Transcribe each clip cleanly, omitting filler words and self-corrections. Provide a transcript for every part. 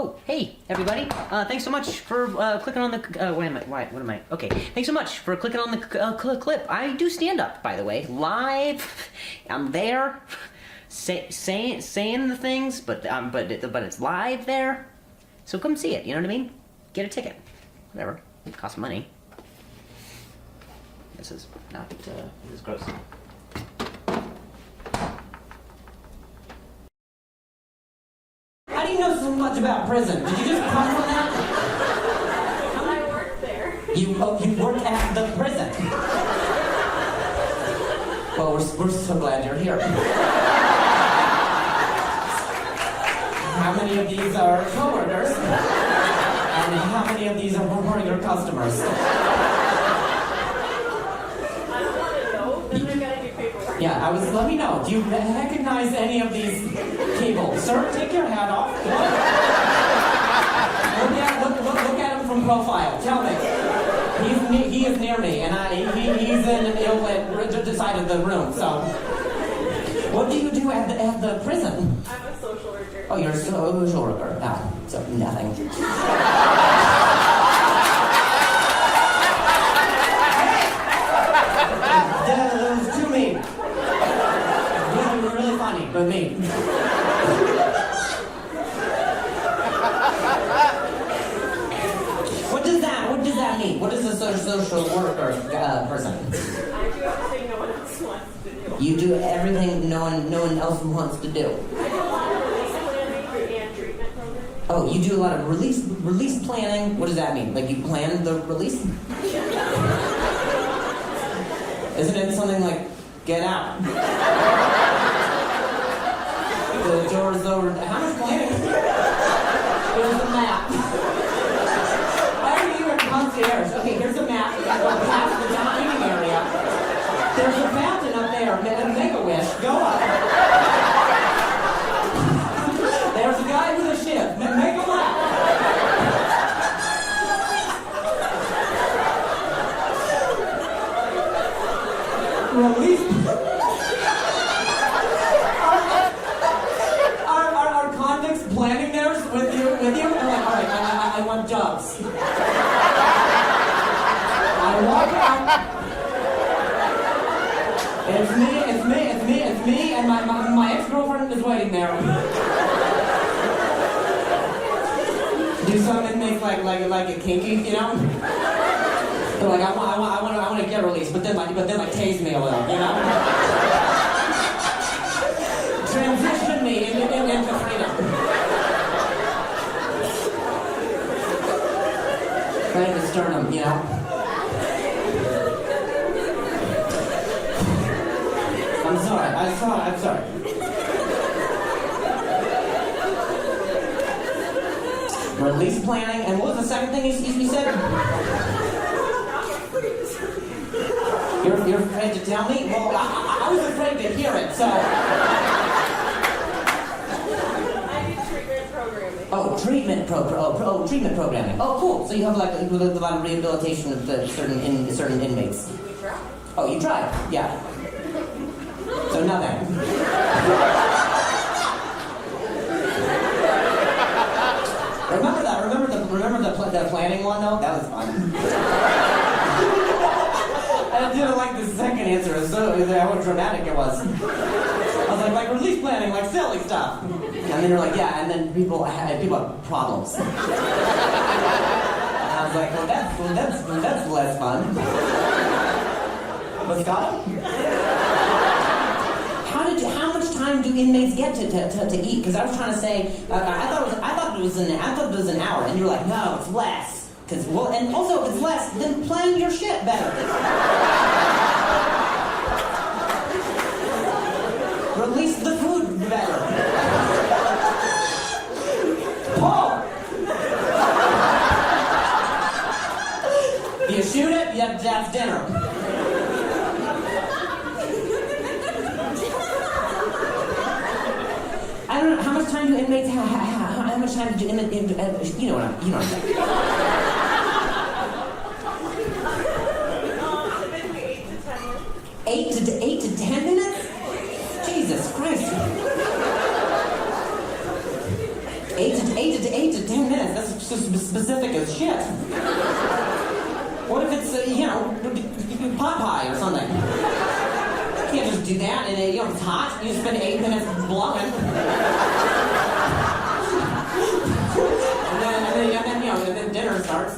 Oh, hey, everybody. Thanks so much for clicking on the... what am I? Okay, thanks so much for clicking on the clip. I do stand-up, by the way. Live. I'm there. Saying the things, but it's live there. So come see it, you know what I mean? Get a ticket. Whatever. It costs money. This is not... this is gross. How do you know so much about prison? Did you just come from that? I worked there. You worked at the prison. Well, we're so glad you're here. How many of these are coworkers? And how many of these are your customers? I don't want to know. Then I gotta do paperwork. Yeah, let me know. Do you recognize any of these people? Sir, take your hat off. Look at him from profile. Tell me. He is near me, and he's in the side of the room. So, what do you do at the prison? I'm a social worker. Oh, you're a social worker. No, so nothing. That was too mean. Really funny, but mean. What does that mean? What is a social worker person? I do everything no one else wants to do. You do everything no one else wants to do. I do a lot of release planning and treatment programs. Oh, you do a lot of release planning. What does that mean? Like you plan the release? Isn't it something like get out? The door's over. How much planning? Here's a map. Why are you a concierge? Okay, here's a map. Go past the dining area. There's a fountain up there. Make-A-Wish. Go up. There's a guy with a shift. Make a lap. Release. Are convicts planning theirs with you? I'm like, all right, I want jobs. I walk out. It's me, and my ex-girlfriend is waiting there. Do some inmates like it kinky, you know? They're like, I want to get released, but then tase me a little, you know? Transition me into freedom. Right at the sternum, you know? I'm sorry. Release planning, and what was the second thing you said? You're afraid to tell me? Well, I was afraid to hear it, so... I do treatment programming. Oh, treatment programming. Oh, cool. So you have like a lot of rehabilitation of certain inmates. We try. Oh, you tried? Yeah. So nothing. Remember the planning one though? That was fun. I didn't like the second answer. How dramatic it was. I was like release planning, like silly stuff. And then they're like, yeah. And then people have problems. And I was like, well, that's less fun. But Scott? How much time do inmates get to eat? Because I was trying to say, I thought it was an hour, and you're like, no, it's less. And also if it's less, then plan your shit better. Release the food better. Paul. You shoot it, that's dinner. I don't know, how much time do inmates have? How much time do inmates, you know what I'm saying. Typically 8 to 10 minutes. 8 to 10 minutes? Jesus Christ. 8 to 10 that's specific as shit. What if it's, pot pie or something? You can't just do that, and it's hot. You spend 8 minutes blowing. and then dinner starts.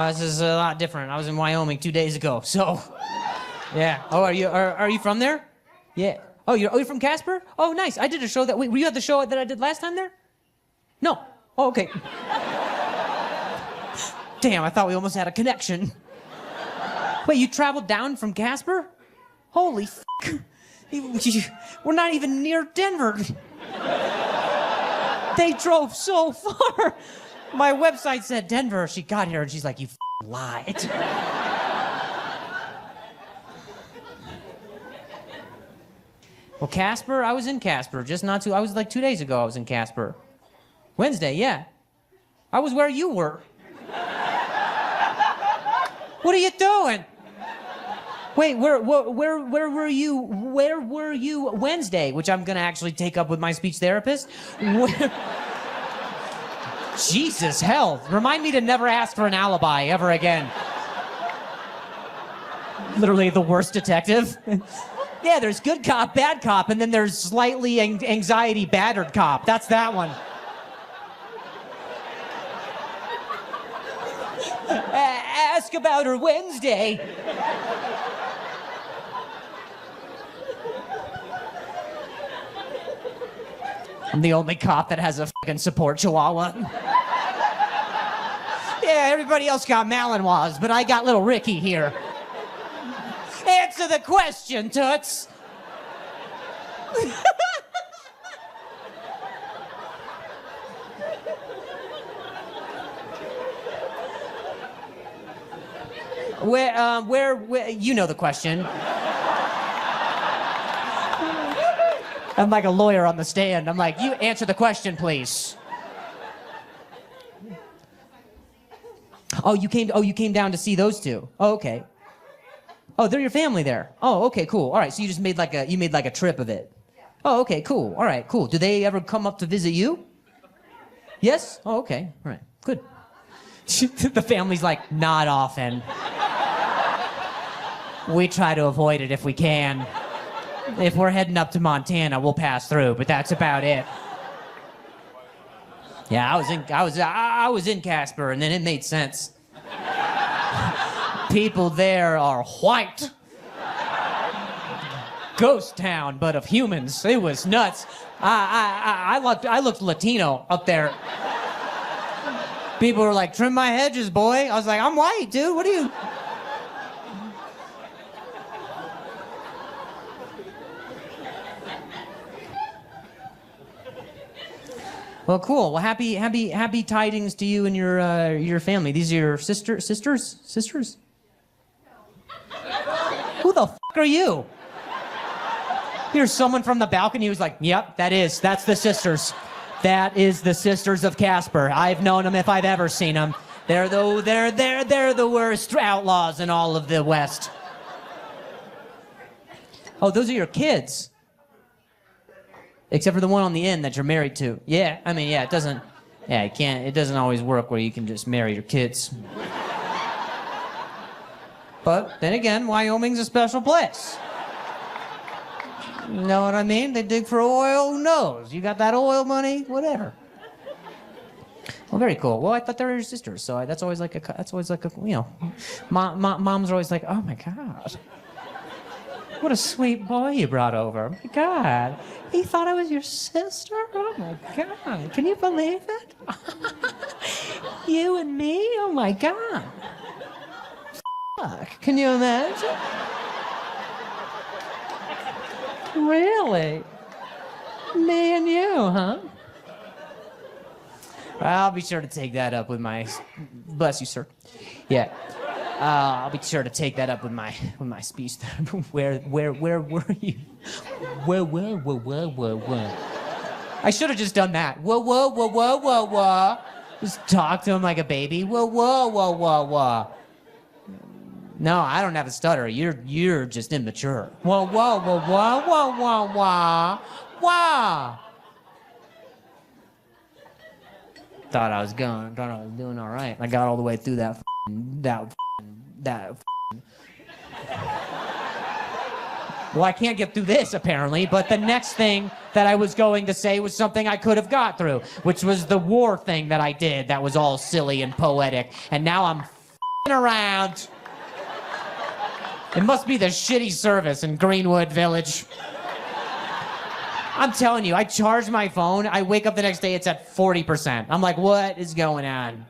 This is a lot different. I was in Wyoming 2 days ago, so yeah. Oh, are you from there? Yeah. Oh, you're from Casper? Oh, nice. I did a show that. Wait, were you at the show that I did last time there? No. Oh, okay. Damn, I thought we almost had a connection. Wait, you traveled down from Casper? Holy f***. We're not even near Denver. They drove so far. My website said Denver. She got here and she's like, you f***ing lied. Well, Casper, I was in Casper I was like 2 days ago I was in Casper. Wednesday, yeah. I was where you were. What are you doing? Wait, where were you? Where were you Wednesday? Which I'm gonna actually take up with my speech therapist. Jesus, hell. Remind me to never ask for an alibi ever again. Literally the worst detective. Yeah, there's good cop, bad cop, and then there's slightly anxiety battered cop. That's that one. Ask about her Wednesday. I'm the only cop that has a fucking support chihuahua. Yeah, everybody else got Malinois, but I got little Ricky here. Answer the question, Toots. Where, you know the question. I'm like a lawyer on the stand. I'm like, you answer the question, please. Oh, you came down to see those two. Oh, okay. Oh, they're your family there. Oh, okay, cool. All right, so you just made like a trip of it. Oh, okay, cool. All right, cool. Do they ever come up to visit you? Yes? Oh, okay. All right, good. The family's like, not often. We try to avoid it if we can. If we're heading up to Montana, we'll pass through, but that's about it. Yeah, I was in Casper, and then it made sense. People there are white. Ghost town, but of humans. It was nuts. I looked Latino up there. People were like, trim my hedges, boy. I was like, I'm white, dude. What are you... Well, cool. Well, happy tidings to you and your family. These are your sisters? Who the f*** are you? Here's someone from the balcony who's like, yep, that's the sisters. That is the sisters of Casper. I've known them if I've ever seen them. They're the worst outlaws in all of the West. Oh, those are your kids. Except for the one on the end that you're married to. Yeah, I mean, yeah, it doesn't always work where you can just marry your kids. But then again, Wyoming's a special place. You know what I mean? They dig for oil, who knows? You got that oil money? Whatever. Well, very cool. Well, I thought they were your sisters, so that's always like a, you know, moms are always like, oh my God. What a sweet boy you brought over. Oh my God. He thought I was your sister? Oh my God. Can you believe it? You and me? Oh my God. Fuck. Can you imagine? Really? Me and you, huh? I'll be sure to take that up with my... Bless you, sir. Yeah. I'll be sure to take that up with my speech therapist. Where were you? Where? I should have just done that. Whoa, whoa, whoa, whoa, whoa, whoa. Just talk to him like a baby. Whoa, whoa, whoa, whoa, whoa. No, I don't have a stutter. You're just immature. Whoa, whoa, whoa, whoa, whoa, whoa, whoa, whoa. Thought I was doing all right. I got all the way through that. Well, I can't get through this apparently, but the next thing that I was going to say was something I could have got through, which was the war thing that I did that was all silly and poetic, and now I'm around. It must be the shitty service in Greenwood Village. I'm telling you, I charge my phone, I wake up the next day, it's at 40%. I'm like, what is going on?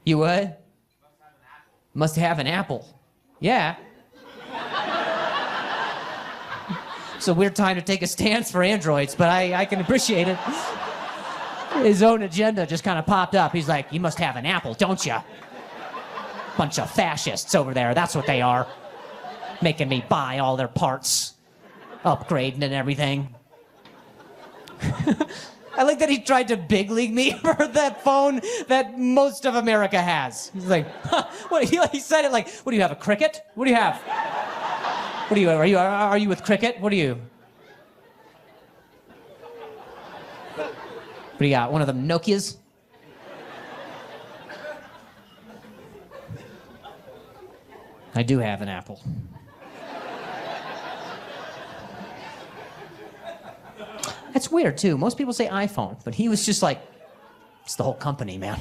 You what? Must have an apple. Yeah. It's a weird time to take a stance for androids, but I can appreciate it. His own agenda just kind of popped up. He's like, you must have an apple, don't you? Bunch of fascists over there, that's what they are. Making me buy all their parts. Upgrading and everything. I like that he tried to big league me for that phone that most of America has. He's like, huh, what? He said it like, what do you have, a Cricket? What do you have? What are you with Cricket? What are you? What do you got, one of them Nokias? I do have an Apple. That's weird, too. Most people say iPhone, but he was just like, it's the whole company, man.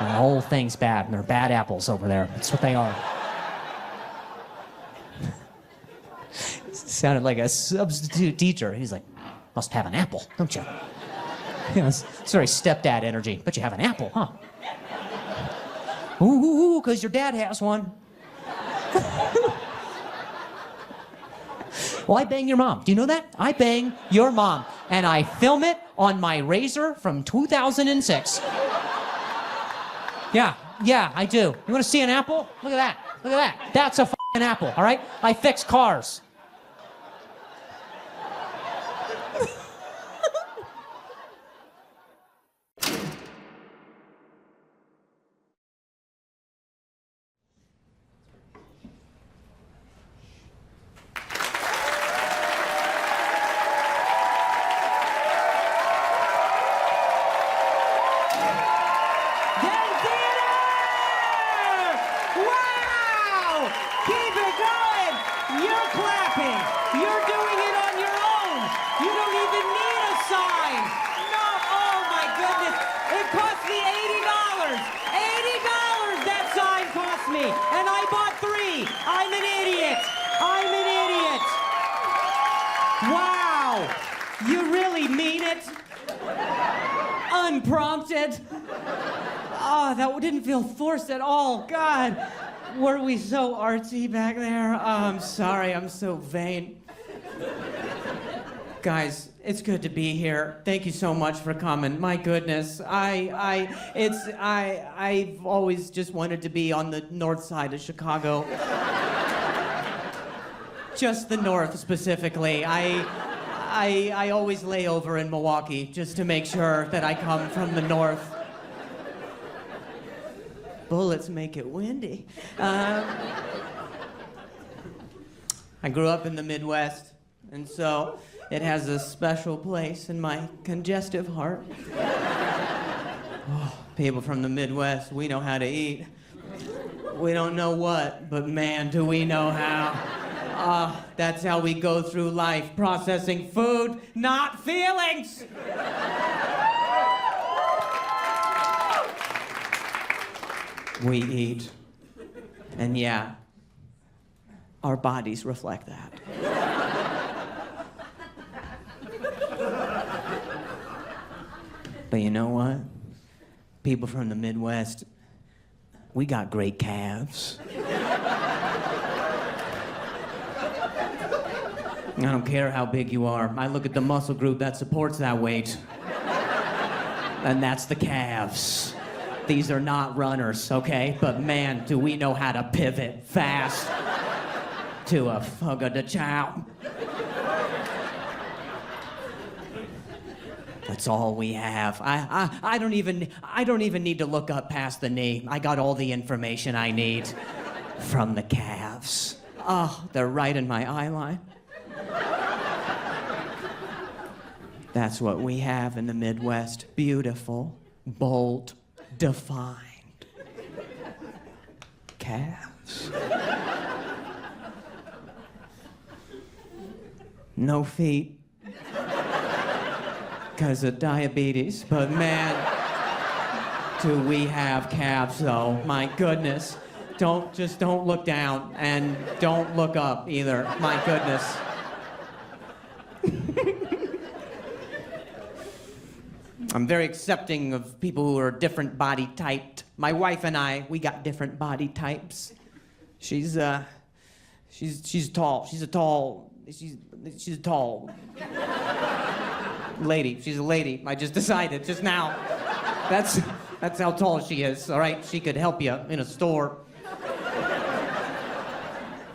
And the whole thing's bad, and they're bad apples over there. That's what they are. Sounded like a substitute teacher. He's like, must have an apple, don't you? You know, it's very stepdad energy. But you have an apple, huh? Ooh, because your dad has one. Well, I bang your mom. Do you know that? I bang your mom. And I film it on my Razor from 2006. Yeah, I do. You want to see an apple? Look at that. Look at that. That's a f***ing apple, all right? I fix cars. Unprompted. Oh, that didn't feel forced at all. God, were we so artsy back there? Oh, I'm sorry, I'm so vain. Guys, it's good to be here. Thank you so much for coming. My goodness, I've always just wanted to be on the north side of Chicago. Just the north specifically. I always lay over in Milwaukee just to make sure that I come from the north. Bullets make it windy. I grew up in the Midwest, and so it has a special place in my congestive heart. Oh, people from the Midwest, we know how to eat. We don't know what, but man, do we know how. That's how we go through life, processing food, not feelings. We eat. And yeah, our bodies reflect that. But you know what? People from the Midwest, we got great calves. I don't care how big you are. I look at the muscle group that supports that weight. And that's the calves. These are not runners, okay? But man, do we know how to pivot fast to a fugga da chow. That's all we have. I don't even need to look up past the knee. I got all the information I need from the calves. Oh, they're right in my eye line. That's what we have in the Midwest. Beautiful, bold, defined calves. No feet. Because of diabetes, but man, do we have calves though. My goodness. Don't look down and don't look up either. My goodness. I'm very accepting of people who are different body typed. My wife and I, we got different body types. She's tall. She's a tall lady. She's a lady. I just decided just now. That's how tall she is, all right? She could help you in a store.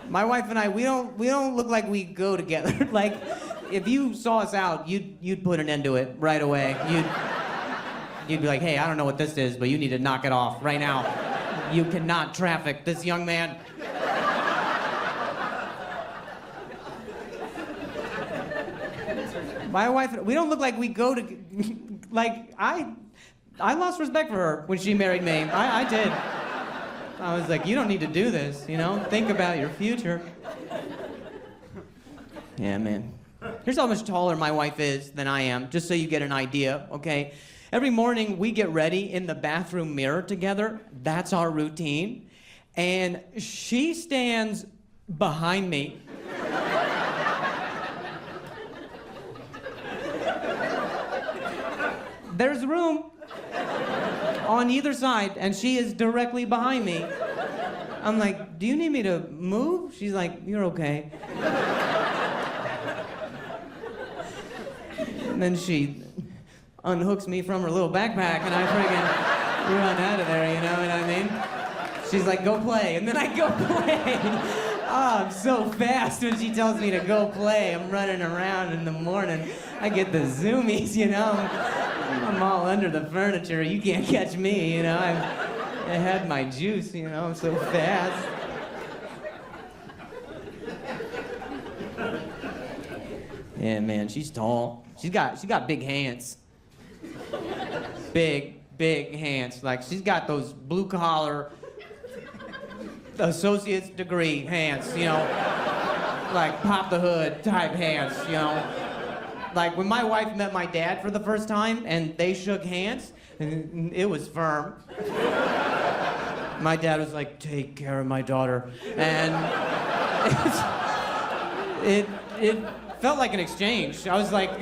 My wife and I, we don't look like we go together. Like, if you saw us out, you'd put an end to it right away. You'd be like, hey, I don't know what this is, but you need to knock it off right now. You cannot traffic this young man. My wife, we don't look like we go to, like, I lost respect for her when she married me. I did. I was like, you don't need to do this, you know? Think about your future. Yeah, man. Here's how much taller my wife is than I am, just so you get an idea, okay? Every morning we get ready in the bathroom mirror together. That's our routine. And she stands behind me. There's room on either side, and she is directly behind me. I'm like, do you need me to move? She's like, you're okay. And then she unhooks me from her little backpack, and I friggin' run out of there, you know what I mean? She's like, go play, and then I go play. Oh, I'm so fast when she tells me to go play. I'm running around in the morning. I get the zoomies, you know? I'm all under the furniture. You can't catch me, you know? I had my juice, you know? I'm so fast. Yeah, man, she's tall. She's got big hands. Big hands. Like, she's got those blue-collar, associate's degree hands, you know? Like, pop the hood type hands, you know? Like, when my wife met my dad for the first time and they shook hands, it was firm. My dad was like, take care of my daughter. And it felt like an exchange. I was like,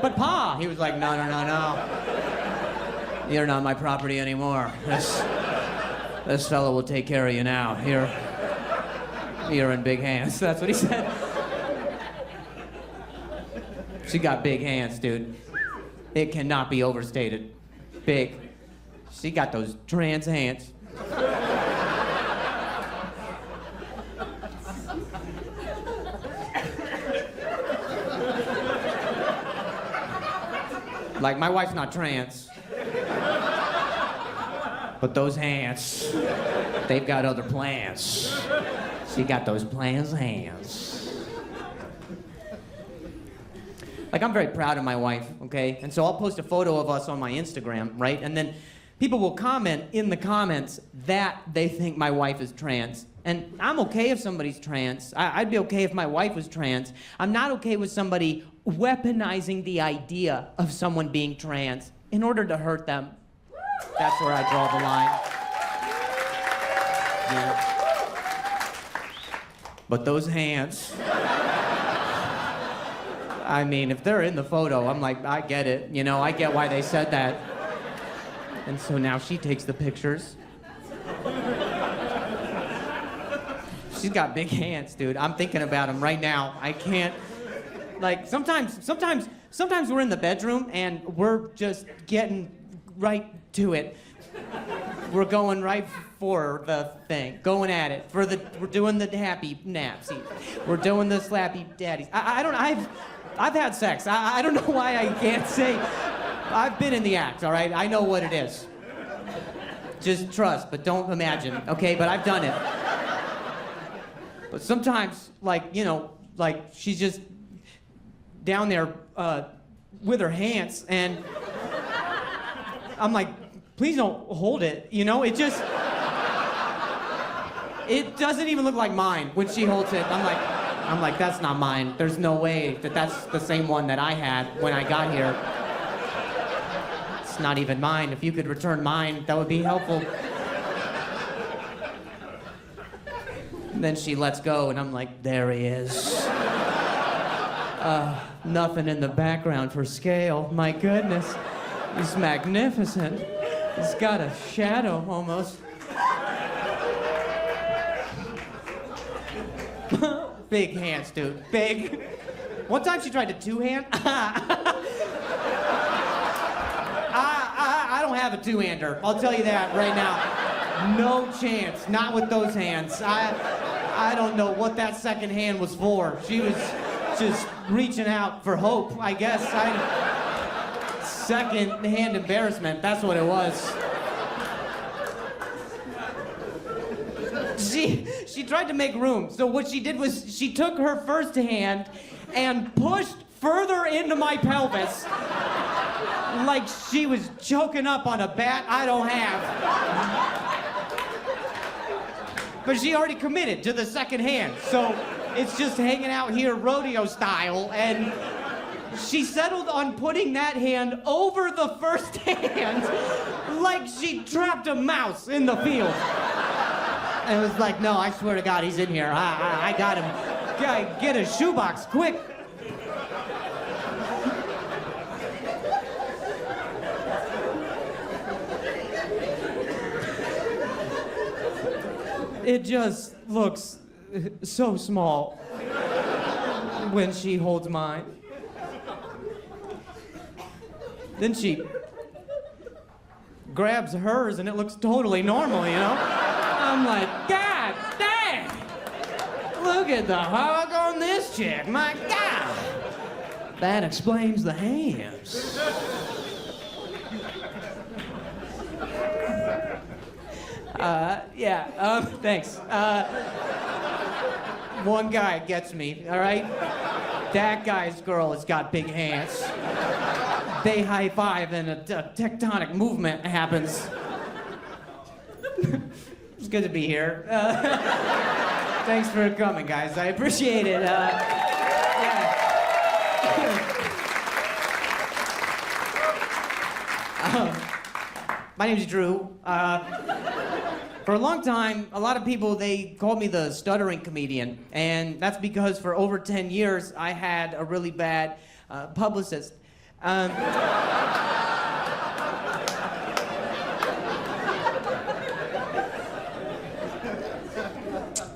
but Pa. He was like, no. You're not my property anymore. This fellow will take care of you now. You're in big hands. That's what he said. She got big hands, dude. It cannot be overstated. Big. She got those trans hands. Like, my wife's not trans. But those hands, they've got other plans. She got those plans hands. Like, I'm very proud of my wife, okay? And so I'll post a photo of us on my Instagram, right? And then people will comment in the comments that they think my wife is trans. And I'm okay if somebody's trans. I'd be okay if my wife was trans. I'm not okay with somebody weaponizing the idea of someone being trans in order to hurt them. That's where I draw the line. Yeah. But those hands, I mean, if they're in the photo, I'm like, I get it. You know, I get why they said that. And so now she takes the pictures. She's got big hands, dude. I'm thinking about them right now. I can't, like, sometimes we're in the bedroom and we're just getting right to it. We're going right for the thing, going at it. We're doing the happy naps. We're doing the slappy daddies. I've had sex. I don't know why I can't say I've been in the act, all right? I know what it is. Just trust, but don't imagine, okay? But I've done it. But sometimes, like, you know, like, she's just down there with her hands, and I'm like, please don't hold it, you know? It doesn't even look like mine when she holds it. I'm like, that's not mine. There's no way that that's the same one that I had when I got here. It's not even mine. If you could return mine, that would be helpful. And then she lets go, and I'm like, there he is. Nothing in the background for scale. My goodness. He's magnificent. He's got a shadow almost. Big hands, dude. Big. One time she tried to two-hand. I don't have a two-hander. I'll tell you that right now. No chance. Not with those hands. I don't know what that second hand was for. She was just reaching out for hope, I guess. Second-hand embarrassment. That's what it was. She tried to make room. So what she did was she took her first hand and pushed further into my pelvis like she was choking up on a bat I don't have. But she already committed to the second hand, so it's just hanging out here rodeo style, and she settled on putting that hand over the first hand like she trapped a mouse in the field. And it was like, no, I swear to God, he's in here. I got him. Get a shoebox, quick. It just looks so small when she holds mine. Then she grabs hers and it looks totally normal, you know? I'm like, God dang! Look at the hog on this chick, my God! That explains the hands. Thanks. One guy gets me, all right? That guy's girl has got big hands. They high five and a tectonic movement happens. It's good to be here. Thanks for coming, guys. I appreciate it. My name's Drew. For a long time, a lot of people, they called me the stuttering comedian. And that's because for over 10 years, I had a really bad publicist.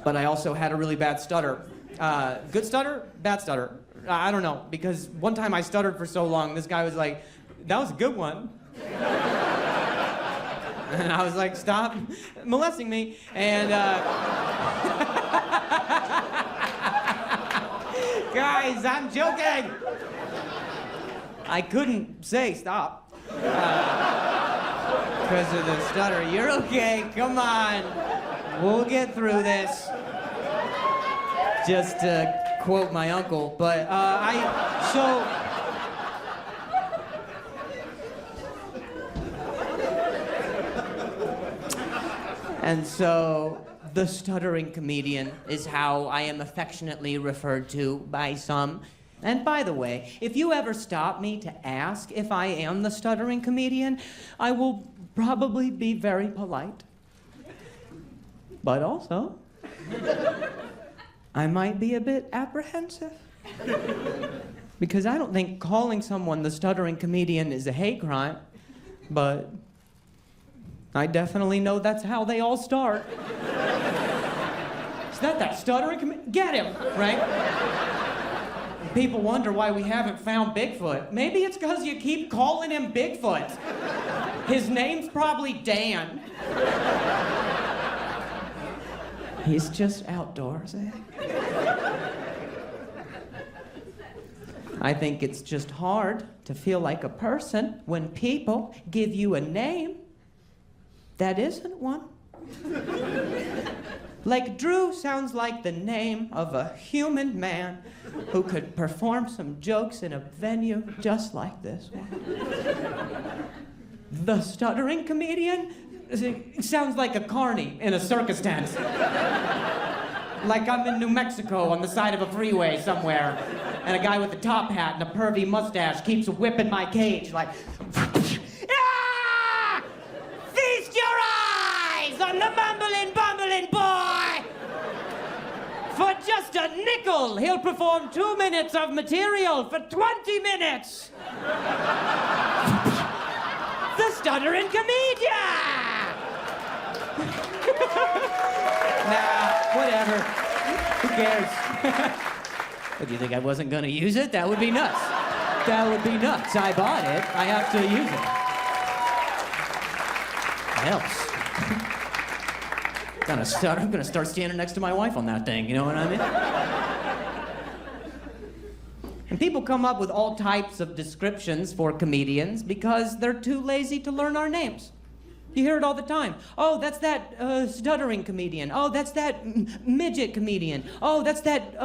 But I also had a really bad stutter. Good stutter, bad stutter. I don't know, because one time I stuttered for so long, this guy was like, that was a good one. And I was like, stop molesting me. And, guys, I'm joking. I couldn't say stop. Because of the stutter. You're okay, come on. We'll get through this. Just to quote my uncle, but And so, the stuttering comedian is how I am affectionately referred to by some. And by the way, if you ever stop me to ask if I am the stuttering comedian, I will probably be very polite. But also, I might be a bit apprehensive. Because I don't think calling someone the stuttering comedian is a hate crime, but I definitely know that's how they all start. Is that stuttering comedian? Get him, right? People wonder why we haven't found Bigfoot. Maybe it's because you keep calling him Bigfoot. His name's probably Dan. He's just outdoors, eh? I think it's just hard to feel like a person when people give you a name that isn't one. Like Drew sounds like the name of a human man who could perform some jokes in a venue just like this one. The stuttering comedian sounds like a carny in a circus tent. Like I'm in New Mexico on the side of a freeway somewhere, and a guy with a top hat and a pervy mustache keeps whipping my cage like, ah! Feast your eyes on the bumbling boy! For just a nickel, he'll perform 2 minutes of material for 20 minutes! The stuttering comedian! Nah, whatever. Who cares? What, do you think I wasn't gonna use it? That would be nuts. That would be nuts. I bought it. I have to use it. It helps. I'm gonna start standing next to my wife on that thing, you know what I mean? And people come up with all types of descriptions for comedians because they're too lazy to learn our names. You hear it all the time. Oh, that's that stuttering comedian. Oh, that's that midget comedian. Oh, that's that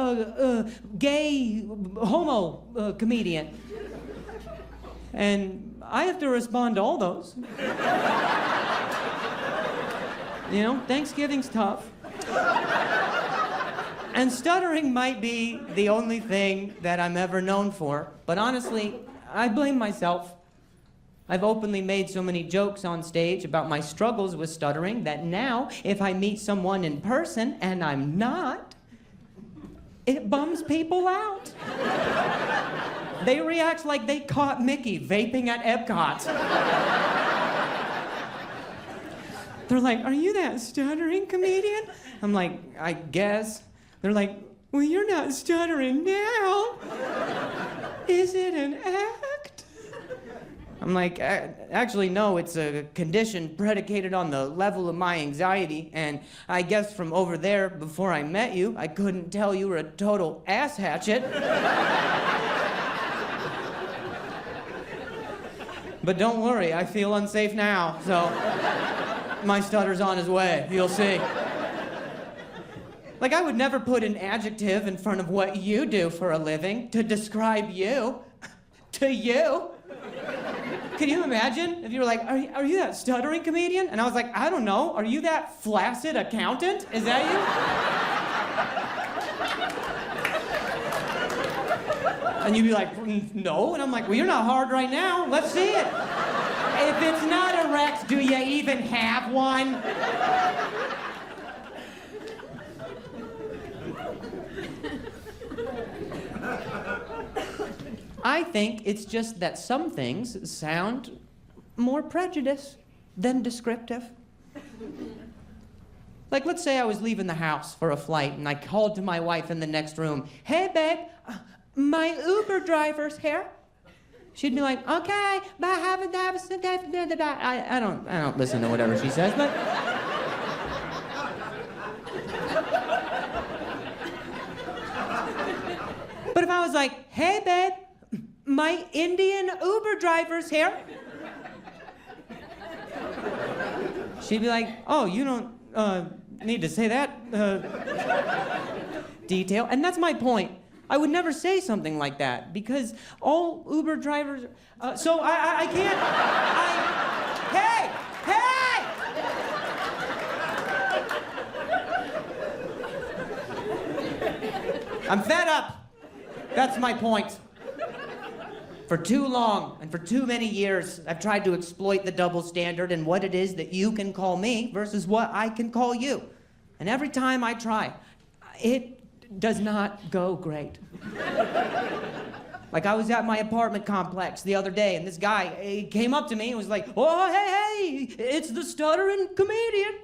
gay homo comedian. And I have to respond to all those. You know, Thanksgiving's tough. And stuttering might be the only thing that I'm ever known for. But honestly, I blame myself. I've openly made so many jokes on stage about my struggles with stuttering that now, if I meet someone in person and I'm not, it bums people out. They react like they caught Mickey vaping at Epcot. They're like, "Are you that stuttering comedian?" I'm like, "I guess." They're like, "Well, you're not stuttering now. Is it an act?" I'm like, "Actually, no, it's a condition predicated on the level of my anxiety, and I guess from over there, before I met you, I couldn't tell you were a total ass hatchet." But don't worry, I feel unsafe now, so my stutter's on his way, you'll see. Like, I would never put an adjective in front of what you do for a living to describe you. To you. Can you imagine if you were like, are you that stuttering comedian? And I was like, I don't know. Are you that flaccid accountant? Is that you? And you'd be like, no. And I'm like, well, you're not hard right now. Let's see it. If it's not erect, do you even have one? I think it's just that some things sound more prejudiced than descriptive. Like, let's say I was leaving the house for a flight and I called to my wife in the next room, "Hey, babe, my Uber driver's here." She'd be like, "Okay, bye, have a nice day." I don't listen to whatever she says, but if I was like, "Hey, babe, my Indian Uber driver's here," she'd be like, "Oh, you don't need to say that detail." And that's my point. I would never say something like that because all Uber drivers. So I can't. Hey! I'm fed up. That's my point. For too long and for too many years, I've tried to exploit the double standard and what it is that you can call me versus what I can call you. And every time I try, it does not go great. Like, I was at my apartment complex the other day, and this guy, he came up to me and was like, "Oh, hey, it's the stuttering comedian."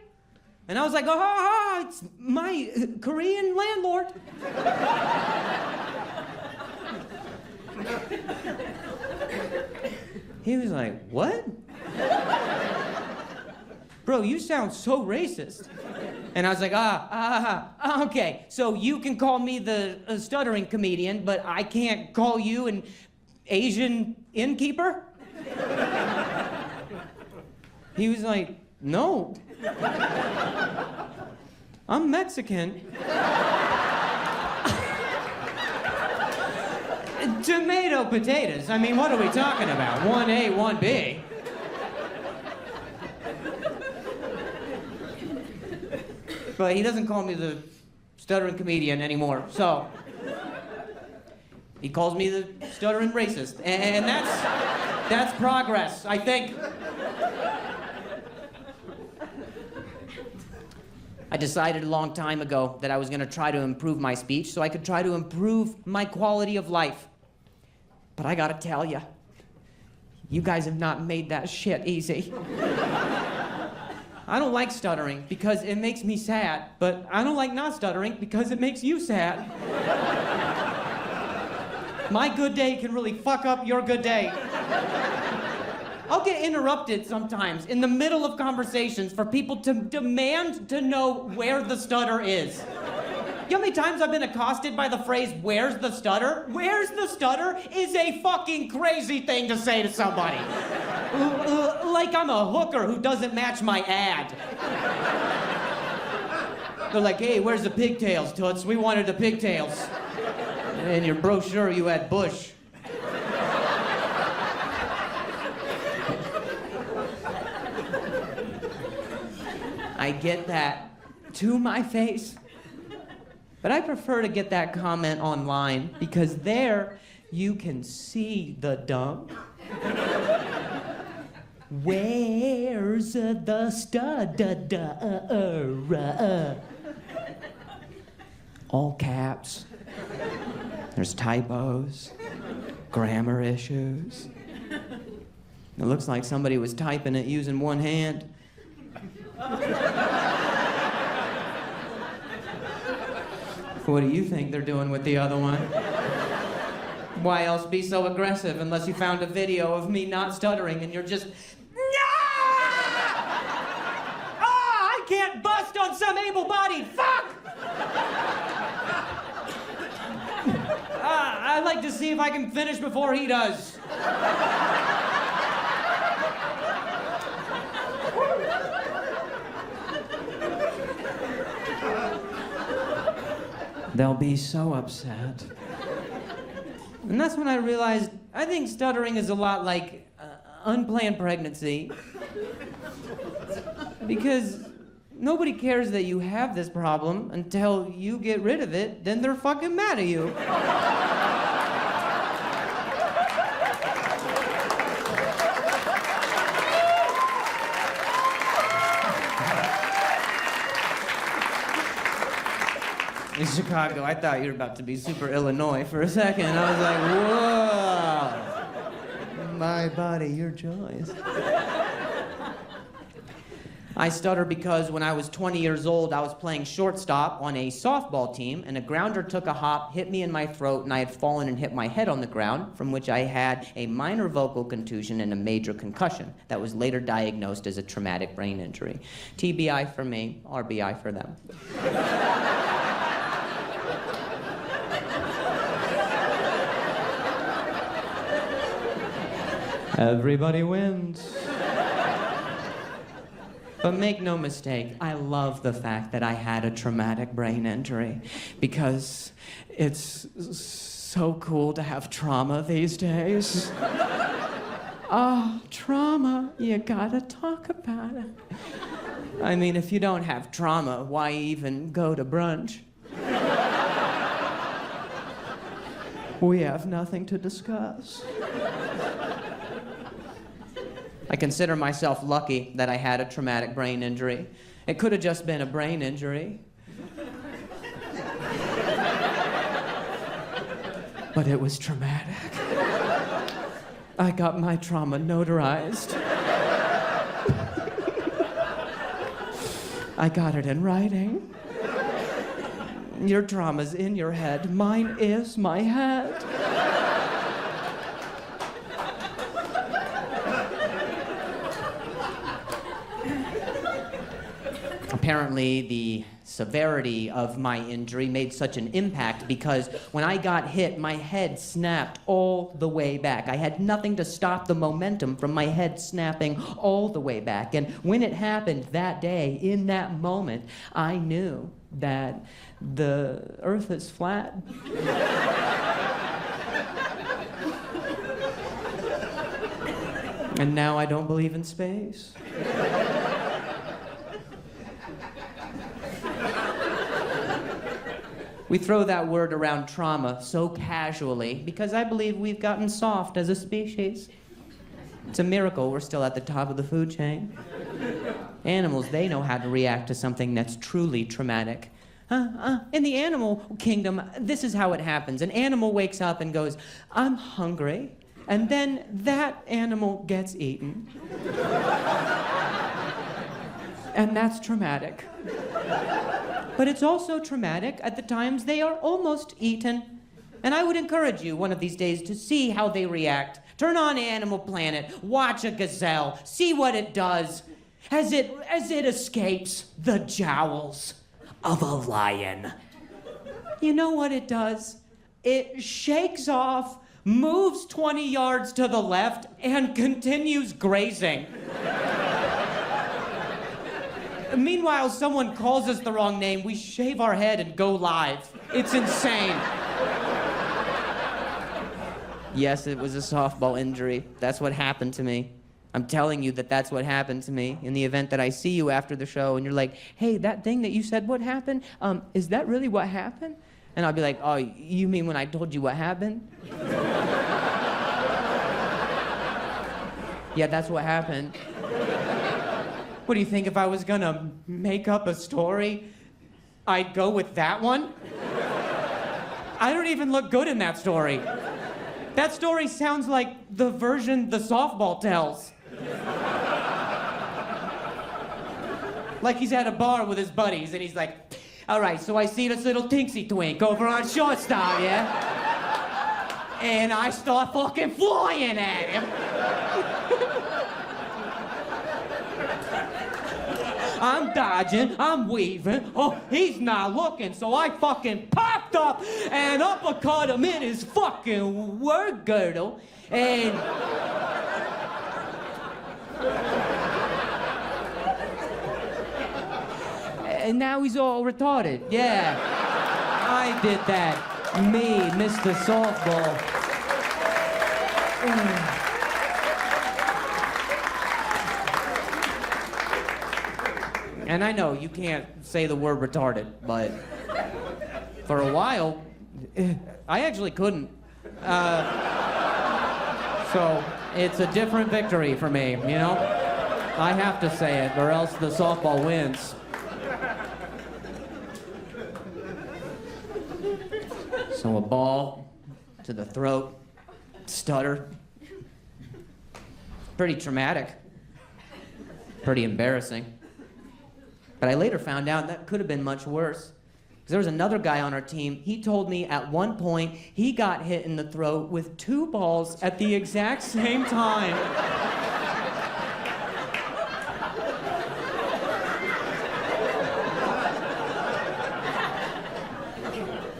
And I was like, "Oh, it's my Korean landlord." He was like, "What?" "Bro, you sound so racist." And I was like, okay. So you can call me the stuttering comedian, but I can't call you an Asian innkeeper? He was like, no. I'm Mexican. Tomato potatoes. I mean, what are we talking about? 1A, 1B. But he doesn't call me the stuttering comedian anymore, so he calls me the stuttering racist, and that's progress, I think. I decided a long time ago that I was going to try to improve my speech so I could try to improve my quality of life. But I gotta tell you, you guys have not made that shit easy. I don't like stuttering because it makes me sad, but I don't like not stuttering because it makes you sad. My good day can really fuck up your good day. I'll get interrupted sometimes in the middle of conversations for people to demand to know where the stutter is. You know how many times I've been accosted by the phrase, "Where's the stutter?" "Where's the stutter?" is a fucking crazy thing to say to somebody. Like I'm a hooker who doesn't match my ad. They're like, "Hey, where's the pigtails, Toots? We wanted the pigtails." In your brochure, you had bush. I get that to my face. But I prefer to get that comment online because there you can see the dump. Where's the stutter? All caps. There's typos, grammar issues. It looks like somebody was typing it using one hand. What do you think they're doing with the other one? Why else be so aggressive unless you found a video of me not stuttering and you're just, I can't bust on some able-bodied, fuck! I'd like to see if I can finish before he does. They'll be so upset. And that's when I realized, I think stuttering is a lot like unplanned pregnancy. Because nobody cares that you have this problem until you get rid of it, then they're fucking mad at you. In Chicago, I thought you were about to be super Illinois for a second. I was like, whoa. My body, your choice. I stutter because when I was 20 years old, I was playing shortstop on a softball team, and a grounder took a hop, hit me in my throat, and I had fallen and hit my head on the ground, from which I had a minor vocal contusion and a major concussion that was later diagnosed as a traumatic brain injury. TBI for me, RBI for them. Everybody wins. But make no mistake, I love the fact that I had a traumatic brain injury because it's so cool to have trauma these days. Oh, trauma, you gotta talk about it. I mean, if you don't have trauma, why even go to brunch? We have nothing to discuss. I consider myself lucky that I had a traumatic brain injury. It could have just been a brain injury. But it was traumatic. I got my trauma notarized. I got it in writing. Your trauma's in your head. Mine is my head. Apparently, the severity of my injury made such an impact because when I got hit, my head snapped all the way back. I had nothing to stop the momentum from my head snapping all the way back. And when it happened that day, in that moment, I knew that the earth is flat. And now I don't believe in space. We throw that word around trauma so casually because I believe we've gotten soft as a species. It's a miracle we're still at the top of the food chain. Animals, they know how to react to something that's truly traumatic. In the animal kingdom, this is how it happens. An animal wakes up and goes, "I'm hungry," and then that animal gets eaten. And that's traumatic. But it's also traumatic at the times they are almost eaten. And I would encourage you one of these days to see how they react. Turn on Animal Planet, watch a gazelle, see what it does as it escapes the jowls of a lion. You know what it does? It shakes off, moves 20 yards to the left, and continues grazing. Meanwhile, someone calls us the wrong name, we shave our head and go live. It's insane. Yes, it was a softball injury. That's what happened to me. I'm telling you that that's what happened to me. In the event that I see you after the show and you're like, "Hey, that thing that you said what happened, is that really what happened?" And I'll be like, "Oh, you mean when I told you what happened?" Yeah, that's what happened. What do you think, if I was gonna make up a story, I'd go with that one? I don't even look good in that story. That story sounds like the version the softball tells. Like he's at a bar with his buddies and he's like, "All right, so I see this little tinksy twink over on shortstop, yeah? And I start fucking flying at him. I'm dodging, I'm weaving, oh, he's not looking, so I fucking popped up and uppercut him in his fucking word girdle, and... and now he's all retarded, yeah. I did that. Me, Mr. Softball. And I know you can't say the word retarded, but for a while, I actually couldn't. So it's a different victory for me, you know? I have to say it, or else the softball wins. So a ball to the throat, stutter. Pretty traumatic. Pretty embarrassing. But I later found out that could have been much worse. Because there was another guy on our team, he told me at one point he got hit in the throat with 2 balls at the exact same time.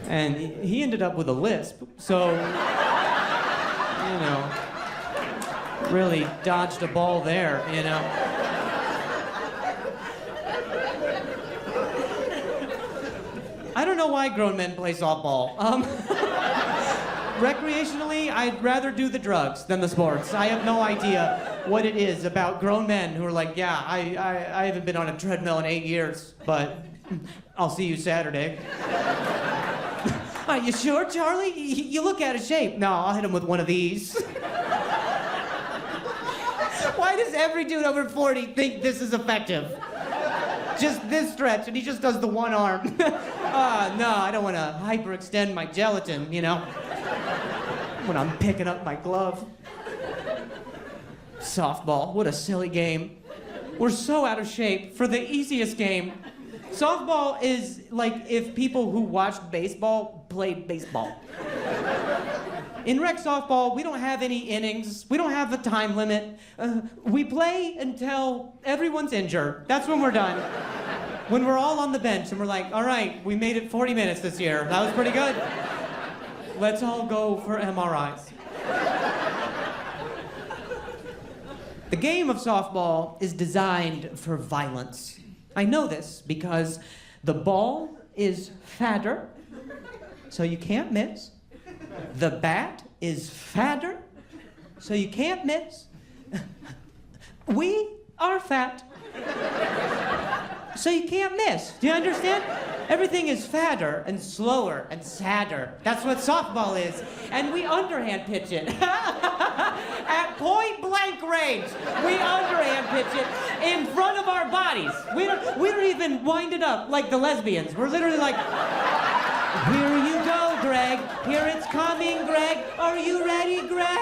And he ended up with a lisp, so, you know, really dodged a ball there, you know. I don't know why grown men play softball. Recreationally, I'd rather do the drugs than the sports. I have no idea what it is about grown men who are like, "Yeah, I haven't been on a treadmill in 8 years, but I'll see you Saturday." Are you sure, Charlie? You look out of shape. No, I'll hit him with one of these. Why does every dude over 40 think this is effective? Just this stretch, and he just does the one arm. No, I don't want to hyperextend my gelatin, you know, when I'm picking up my glove. Softball, what a silly game. We're so out of shape for the easiest game. Softball is like if people who watched baseball played baseball. In rec softball, we don't have any innings. We don't have a time limit. We play until everyone's injured. That's when we're done. When we're all on the bench and we're like, all right, we made it 40 minutes this year. That was pretty good. Let's all go for MRIs. The game of softball is designed for violence. I know this because the ball is fatter, so you can't miss. The bat is fatter, so you can't miss. We are fat, so you can't miss. Do you understand? Everything is fatter and slower and sadder. That's what softball is. And we underhand pitch it. At point blank range, we underhand pitch it in front of our bodies. We don't even wind it up like the lesbians. We're literally like, here you go, Greg. Here it's coming, Greg. Are you ready, Greg?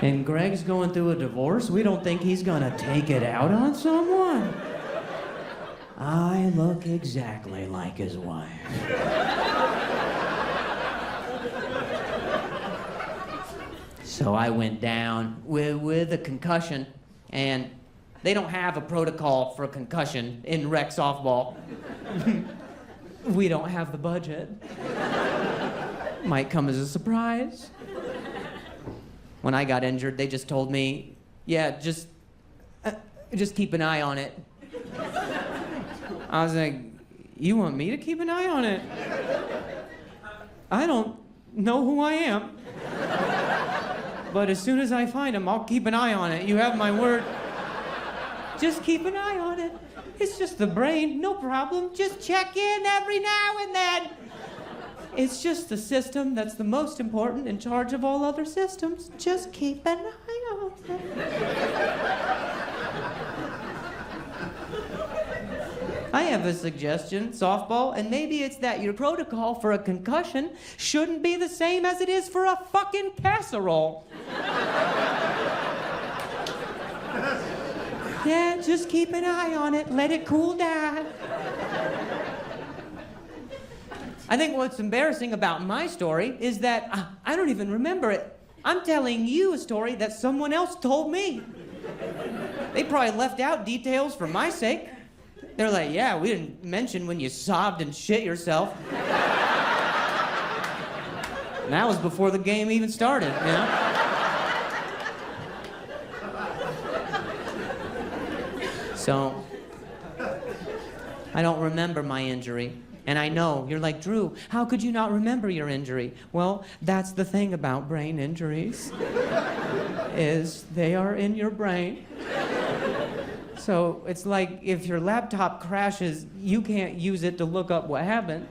And Greg's going through a divorce. We don't think he's gonna take it out on someone. I look exactly like his wife. So I went down with a concussion, and they don't have a protocol for concussion in rec softball. We don't have the budget. Might come as a surprise. When I got injured, they just told me, yeah, just keep an eye on it. I was like, you want me to keep an eye on it? I don't know who I am. But as soon as I find him, I'll keep an eye on it. You have my word. Just keep an eye on it. It's just the brain, no problem. Just check in every now and then. It's just the system that's the most important in charge of all other systems. Just keep an eye on it. I have a suggestion, softball, and maybe it's that your protocol for a concussion shouldn't be the same as it is for a fucking casserole. Yeah, just keep an eye on it. Let it cool down. I think what's embarrassing about my story is that I don't even remember it. I'm telling you a story that someone else told me. They probably left out details for my sake. They're like, yeah, we didn't mention when you sobbed and shit yourself. And that was before the game even started, you know? So, I don't remember my injury. And I know, you're like, Drew, how could you not remember your injury? Well, that's the thing about brain injuries, is they are in your brain. So it's like if your laptop crashes, you can't use it to look up what happened.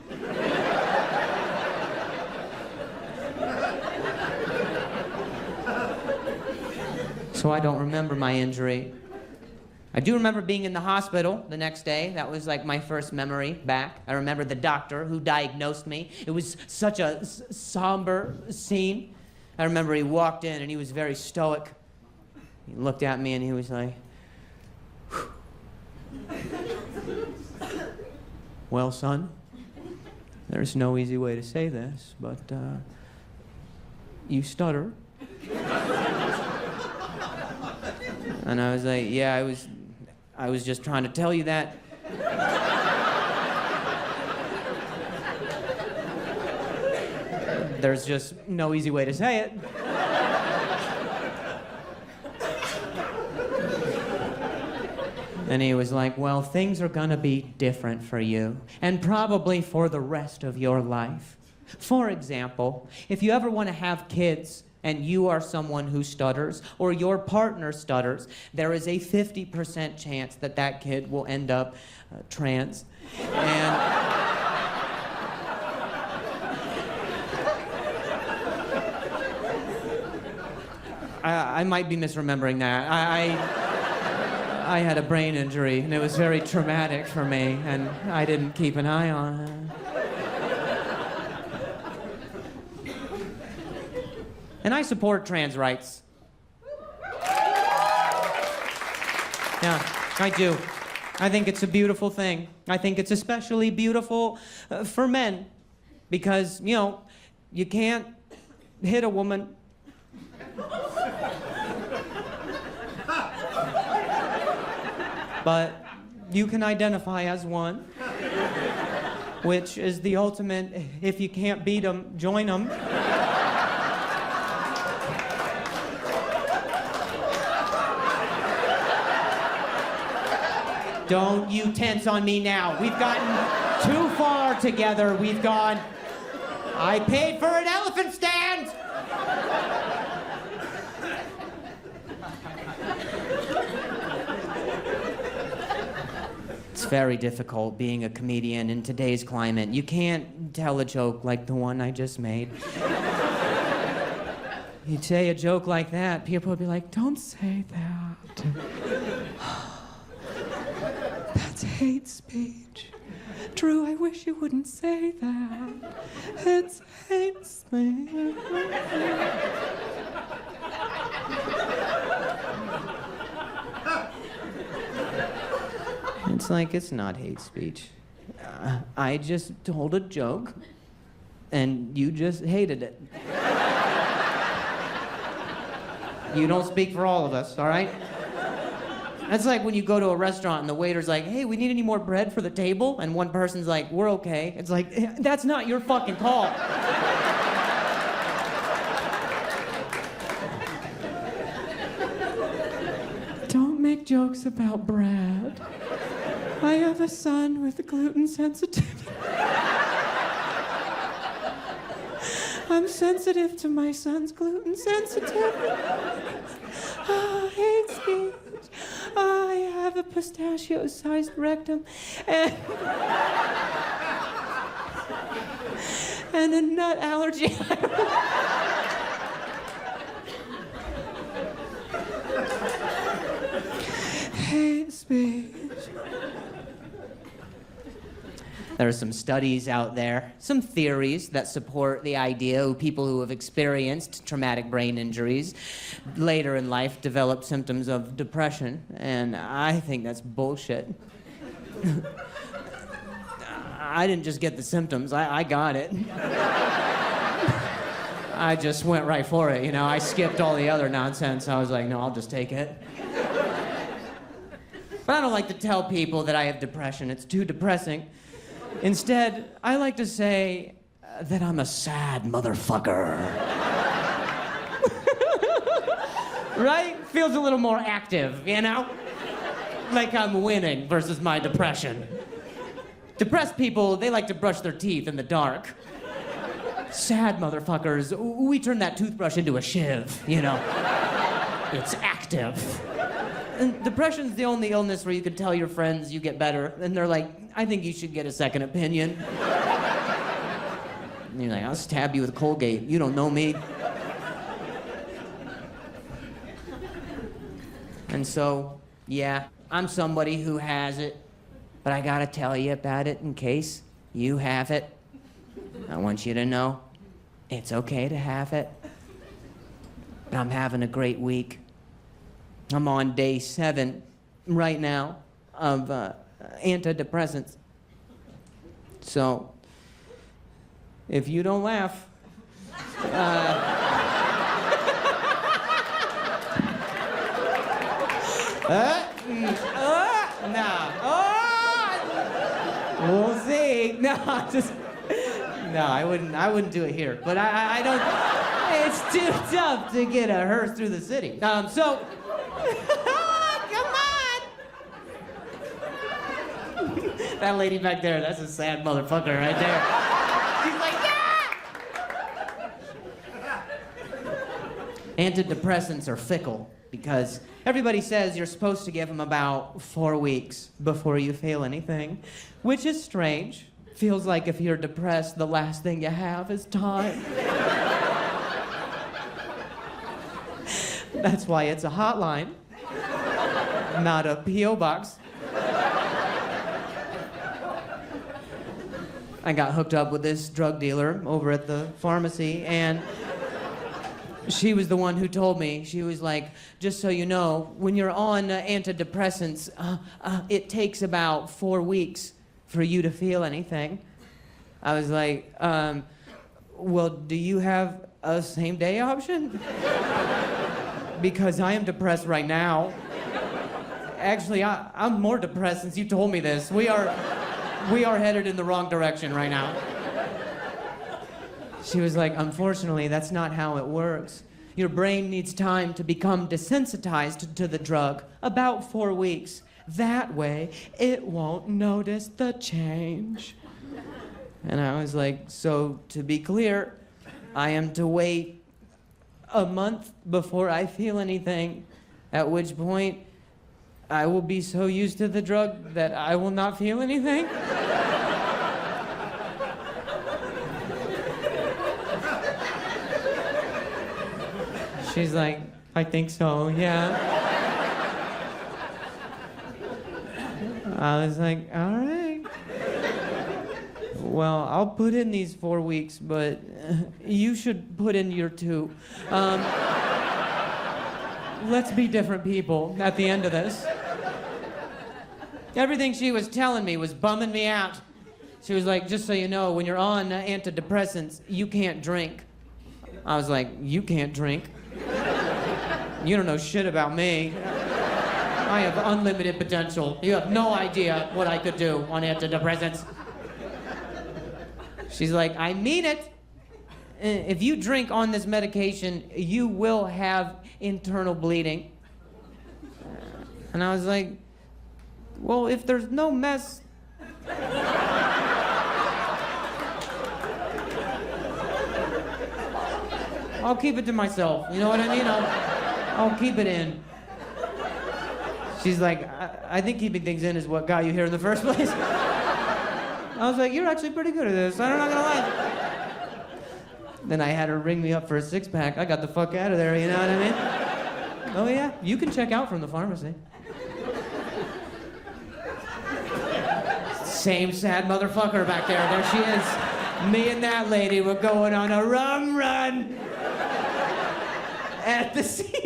So I don't remember my injury. I do remember being in the hospital the next day. That was like my first memory back. I remember the doctor who diagnosed me. It was such a somber scene. I remember he walked in and he was very stoic. He looked at me and he was like, well, son, there's no easy way to say this, but you stutter. And I was like, yeah, I was just trying to tell you that. There's just no easy way to say it. And he was like, well, things are gonna be different for you, and probably for the rest of your life. For example, if you ever want to have kids, and you are someone who stutters, or your partner stutters, there is a 50% chance that that kid will end up trans. And I might be misremembering that. I had a brain injury, and it was very traumatic for me, and I didn't keep an eye on it. And I support trans rights. Yeah, I do. I think it's a beautiful thing. I think it's especially beautiful for men because, you know, you can't hit a woman. but you can identify as one, which is the ultimate, if you can't beat them, join them. Don't you tense on me now. We've gotten too far together. We've gone, I paid for an elephant stand! It's very difficult being a comedian in today's climate. You can't tell a joke like the one I just made. You'd say a joke like that, people would be like, don't say that. That's hate speech. Drew, I wish you wouldn't say that. It's hate speech. It's like, it's not hate speech. I just told a joke, and you just hated it. You don't speak for all of us, all right? That's like when you go to a restaurant and the waiter's like, hey, we need any more bread for the table? And one person's like, we're okay. It's like, that's not your fucking call. Don't make jokes about bread. I have a son with gluten sensitivity. I'm sensitive to my son's gluten sensitivity. Hate speech. I have a pistachio-sized rectum and a nut allergy. Hate speech. There are some studies out there, some theories that support the idea of people who have experienced traumatic brain injuries later in life develop symptoms of depression, and I think that's bullshit. I didn't just get the symptoms, I got it. I just went right for it, you know. I skipped all the other nonsense. I was like, no, I'll just take it. But I don't like to tell people that I have depression. It's too depressing. Instead, I like to say that I'm a sad motherfucker. Right? Feels a little more active, you know? Like I'm winning versus my depression. Depressed people, they like to brush their teeth in the dark. Sad motherfuckers, we turn that toothbrush into a shiv, you know? It's active. And depression's the only illness where you can tell your friends you get better, and they're like, I think you should get a second opinion. And you're like, I'll stab you with Colgate. You don't know me. And so, yeah, I'm somebody who has it, but I gotta tell you about it in case you have it. I want you to know it's okay to have it. But I'm having a great week. I'm on day 7 right now of antidepressants. So, if you don't laugh, we'll see. No, I wouldn't do it here. But I don't. It's too tough to get a hearse through the city. So. Come on! That lady back there, that's a sad motherfucker right there. She's like, yeah! Antidepressants are fickle because everybody says you're supposed to give them about 4 weeks before you feel anything, which is strange. Feels like if you're depressed, the last thing you have is time. That's why it's a hotline. Not a P.O. box. I got hooked up with this drug dealer over at the pharmacy, and she was the one who told me. She was like, just so you know, when you're on antidepressants, it takes about 4 weeks for you to feel anything. I was like, well, do you have a same-day option? Because I am depressed right now. Actually, I'm more depressed since you told me this. We are headed in the wrong direction right now. She was like, unfortunately, that's not how it works. Your brain needs time to become desensitized to the drug, about 4 weeks. That way, it won't notice the change. And I was like, so to be clear, I am to wait a month before I feel anything, at which point I will be so used to the drug that I will not feel anything? She's like, I think so, yeah. I was like, all right. Well, I'll put in these 4 weeks, but you should put in your 2. Let's be different people at the end of this. Everything she was telling me was bumming me out. She was like, just so you know, when you're on antidepressants, you can't drink. I was like, you can't drink? You don't know shit about me. I have unlimited potential. You have no idea what I could do on antidepressants. She's like, I mean it. If you drink on this medication, you will have internal bleeding. And I was like, well, if there's no mess... I'll keep it to myself. You know what I mean? I'll keep it in. She's like, I think keeping things in is what got you here in the first place. I was like, you're actually pretty good at this. I'm not gonna lie. Then I had her ring me up for a 6-pack. I got the fuck out of there, you know what I mean? Oh yeah, you can check out from the pharmacy. Same sad motherfucker back there. There she is. Me and that lady were going on a rum run at the CVS.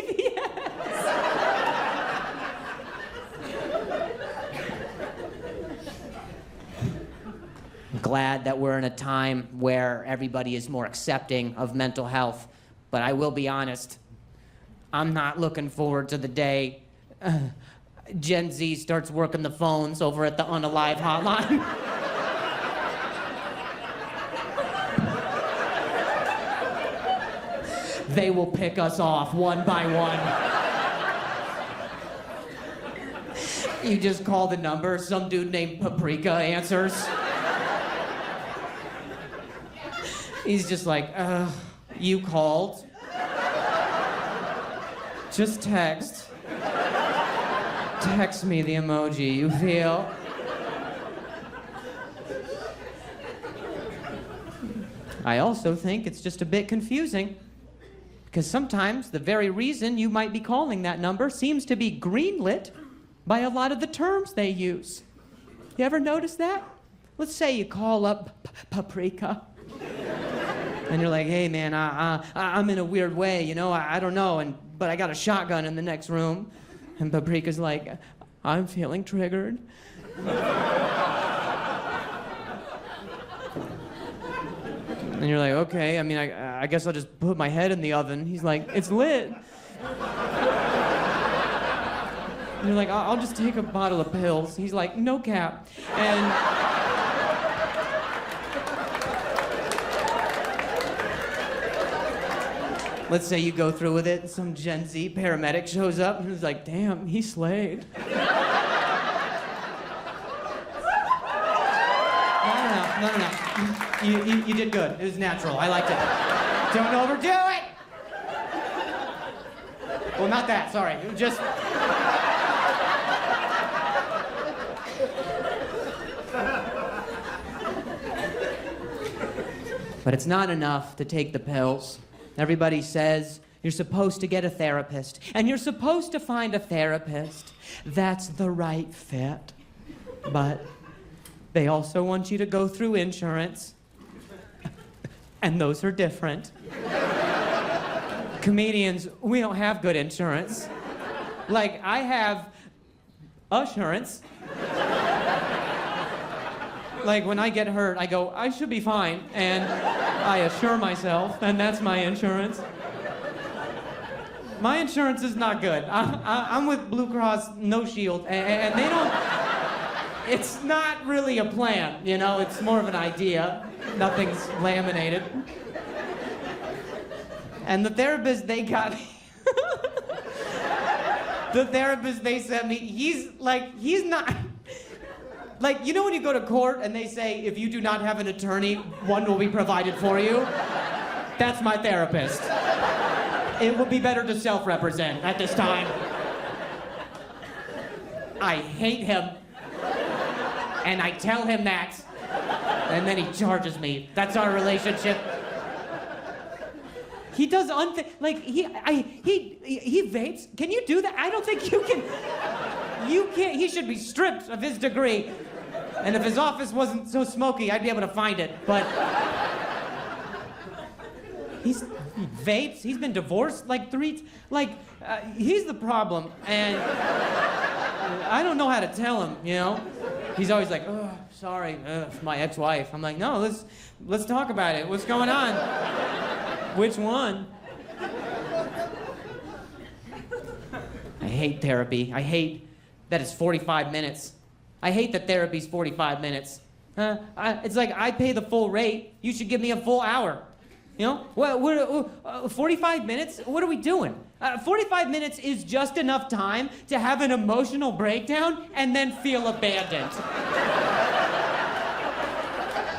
I'm glad that we're in a time where everybody is more accepting of mental health, but I will be honest, I'm not looking forward to the day Gen Z starts working the phones over at the Unalive hotline. They will pick us off one by one. You just call the number, some dude named Paprika answers. He's just like, you called? Just text. Text me the emoji you feel. I also think it's just a bit confusing, because sometimes the very reason you might be calling that number seems to be greenlit by a lot of the terms they use. You ever notice that? Let's say you call up Paprika. And you're like, hey man, I'm in a weird way, you know, I don't know, but I got a shotgun in the next room. And Paprika's like, I'm feeling triggered. And you're like, okay, I mean, I guess I'll just put my head in the oven. He's like, it's lit. And you're like, I'll just take a bottle of pills. He's like, no cap. And let's say you go through with it, and some Gen Z paramedic shows up, and he's like, damn, he slayed. No. You did good. It was natural. I liked it. Don't overdo it! Well, not that, sorry. Just... But it's not enough to take the pills. Everybody says you're supposed to get a therapist, and you're supposed to find a therapist that's the right fit. But they also want you to go through insurance, and those are different. Comedians, we don't have good insurance. Like, I have assurance. Like, when I get hurt, I go, I should be fine, and I assure myself, and that's my insurance. My insurance is not good. I'm with Blue Cross No Shield, and they don't. It's not really a plan, you know. It's more of an idea. Nothing's laminated. And the therapist they got me. The therapist they sent me, he's not. Like, you know when you go to court and they say, if you do not have an attorney, one will be provided for you? That's my therapist. It would be better to self-represent at this time. I hate him. And I tell him that. And then he charges me. That's our relationship. He does he vapes. Can you do that? I don't think you can. You can't. He should be stripped of his degree. And if his office wasn't so smoky, I'd be able to find it. But he vapes. He's been divorced like 3. He's the problem, and I don't know how to tell him. You know, he's always like, "Oh, sorry, it's my ex-wife." I'm like, "No, let's talk about it. What's going on? Which one?" I hate therapy. I hate that it's 45 minutes. I hate that therapy's 45 minutes. It's like I pay the full rate. You should give me a full hour. You know? What 45 minutes? What are we doing? 45 minutes is just enough time to have an emotional breakdown and then feel abandoned.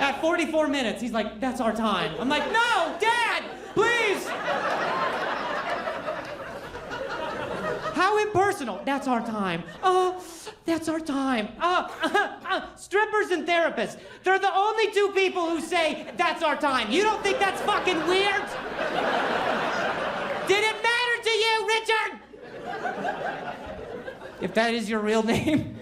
At 44 minutes, he's like, "That's our time." I'm like, "No, Dad, please." How impersonal. "That's our time." "Oh, that's our time." Strippers and therapists. They're the only 2 people who say, "That's our time." You don't think that's fucking weird? Did it matter to you, Richard? If that is your real name.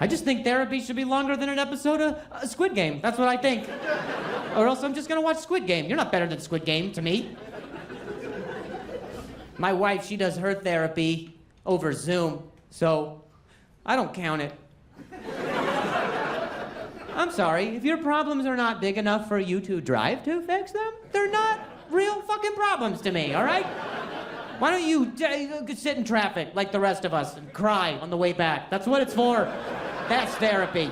I just think therapy should be longer than an episode of Squid Game. That's what I think. Or else I'm just gonna watch Squid Game. You're not better than Squid Game to me. My wife, she does her therapy over Zoom, so I don't count it. I'm sorry, if your problems are not big enough for you to drive to fix them, they're not real fucking problems to me, all right? Why don't you sit in traffic like the rest of us and cry on the way back? That's what it's for. That's therapy.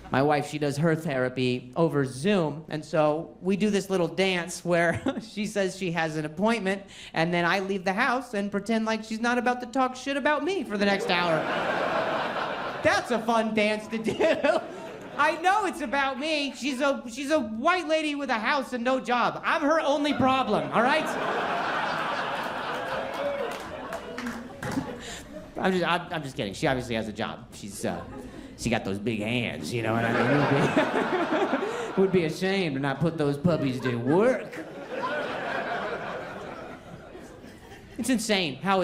My wife, she does her therapy over Zoom, and so we do this little dance where she says she has an appointment, and then I leave the house and pretend like she's not about to talk shit about me for the next hour. That's a fun dance to do. I know it's about me. She's a white lady with a house and no job. I'm her only problem, all right? I'm just kidding. She obviously has a job. She got those big hands, you know what I mean? Would be ashamed to not put those puppies to work. It's insane how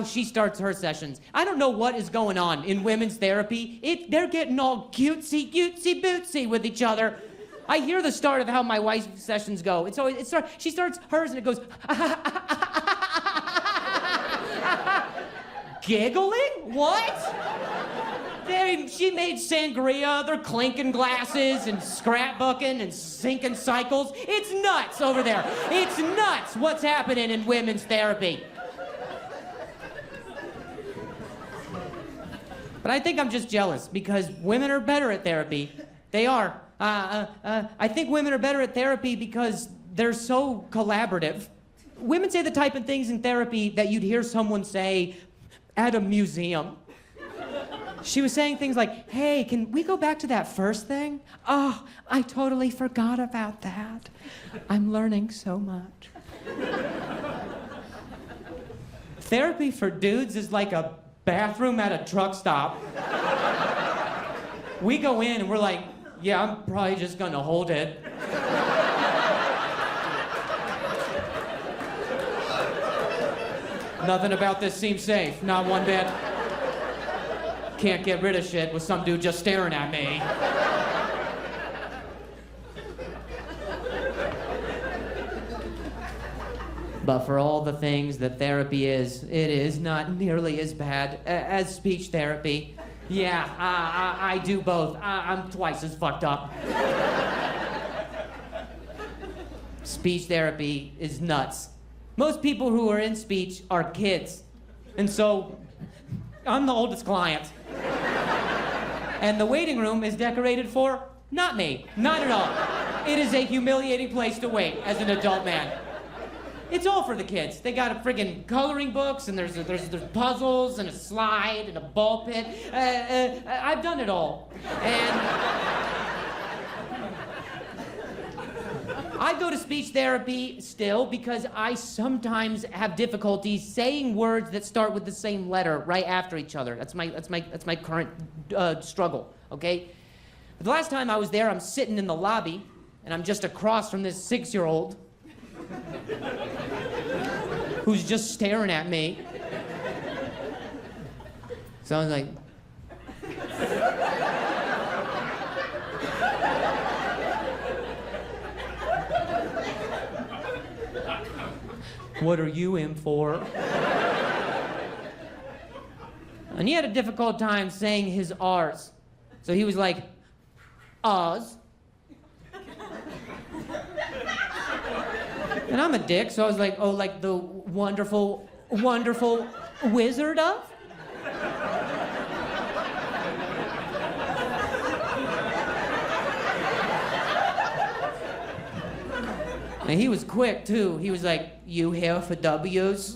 she starts her sessions. I don't know what is going on in women's therapy. They're getting all cutesy bootsy with each other. I hear the start of how my wife's sessions go. She starts hers and it goes giggling? What? She made sangria, they're clinking glasses and scrapbooking and sinking cycles. It's nuts over there. It's nuts what's happening in women's therapy. But I think I'm just jealous because women are better at therapy. They are. I think women are better at therapy because they're so collaborative. Women say the type of things in therapy that you'd hear someone say at a museum. She was saying things like, "Hey, can we go back to that first thing? Oh, I totally forgot about that. I'm learning so much." Therapy for dudes is like a bathroom at a truck stop. We go in and we're like, "Yeah, I'm probably just gonna hold it." Nothing about this seems safe, not one bit. Can't get rid of shit with some dude just staring at me. But for all the things that therapy is, it is not nearly as bad as speech therapy. Yeah, I do both. I'm twice as fucked up. speech therapy is nuts. Most people who are in speech are kids. And so, I'm the oldest client. And the waiting room is decorated for not me, not at all. It is a humiliating place to wait as an adult man. It's all for the kids. They got a friggin' coloring books, and there's puzzles, and a slide, and a ball pit. I've done it all. And I go to speech therapy still because I sometimes have difficulty saying words that start with the same letter right after each other. That's my current struggle, okay? But the last time I was there, I'm sitting in the lobby, and I'm just across from this 6-year-old who's just staring at me. So I was like, what are you in for? And he had a difficult time saying his R's. So he was like, Oz. And I'm a dick, so I was like, oh, like the wonderful, wonderful Wizard of? And he was quick, too. He was like, you here for W's?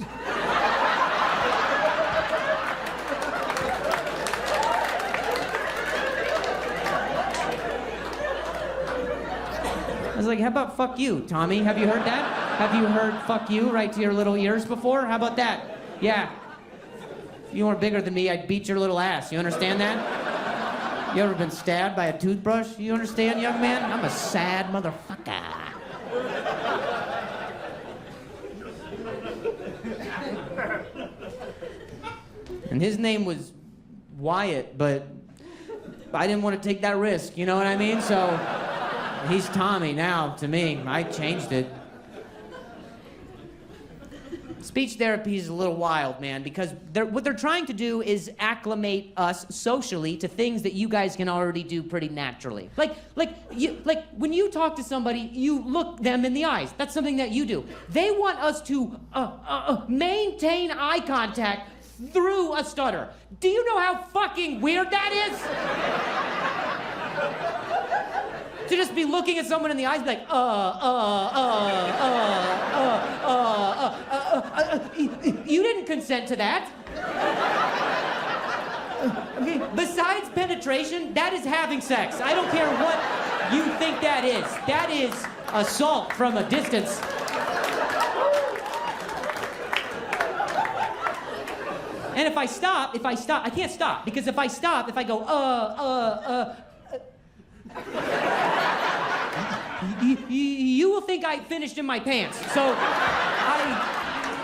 I was like, how about fuck you, Tommy? Have you heard that? Have you heard fuck you right to your little ears before? How about that? Yeah. If you weren't bigger than me, I'd beat your little ass. You understand that? You ever been stabbed by a toothbrush? You understand, young man? I'm a sad motherfucker. And his name was Wyatt, but I didn't want to take that risk, you know what I mean? So he's Tommy now to me. I changed it. Speech therapy is a little wild, man, because what they're trying to do is acclimate us socially to things that you guys can already do pretty naturally. Like when you talk to somebody, you look them in the eyes. That's something that you do. They want us to maintain eye contact through a stutter. Do you know how fucking weird that is? To just be looking at someone in the eyes and be like, you didn't consent to that. Okay. Besides penetration, that is having sex. I don't care what you think that is. That is assault from a distance. And if I stop, I can't stop, because if I go, you will think I finished in my pants. So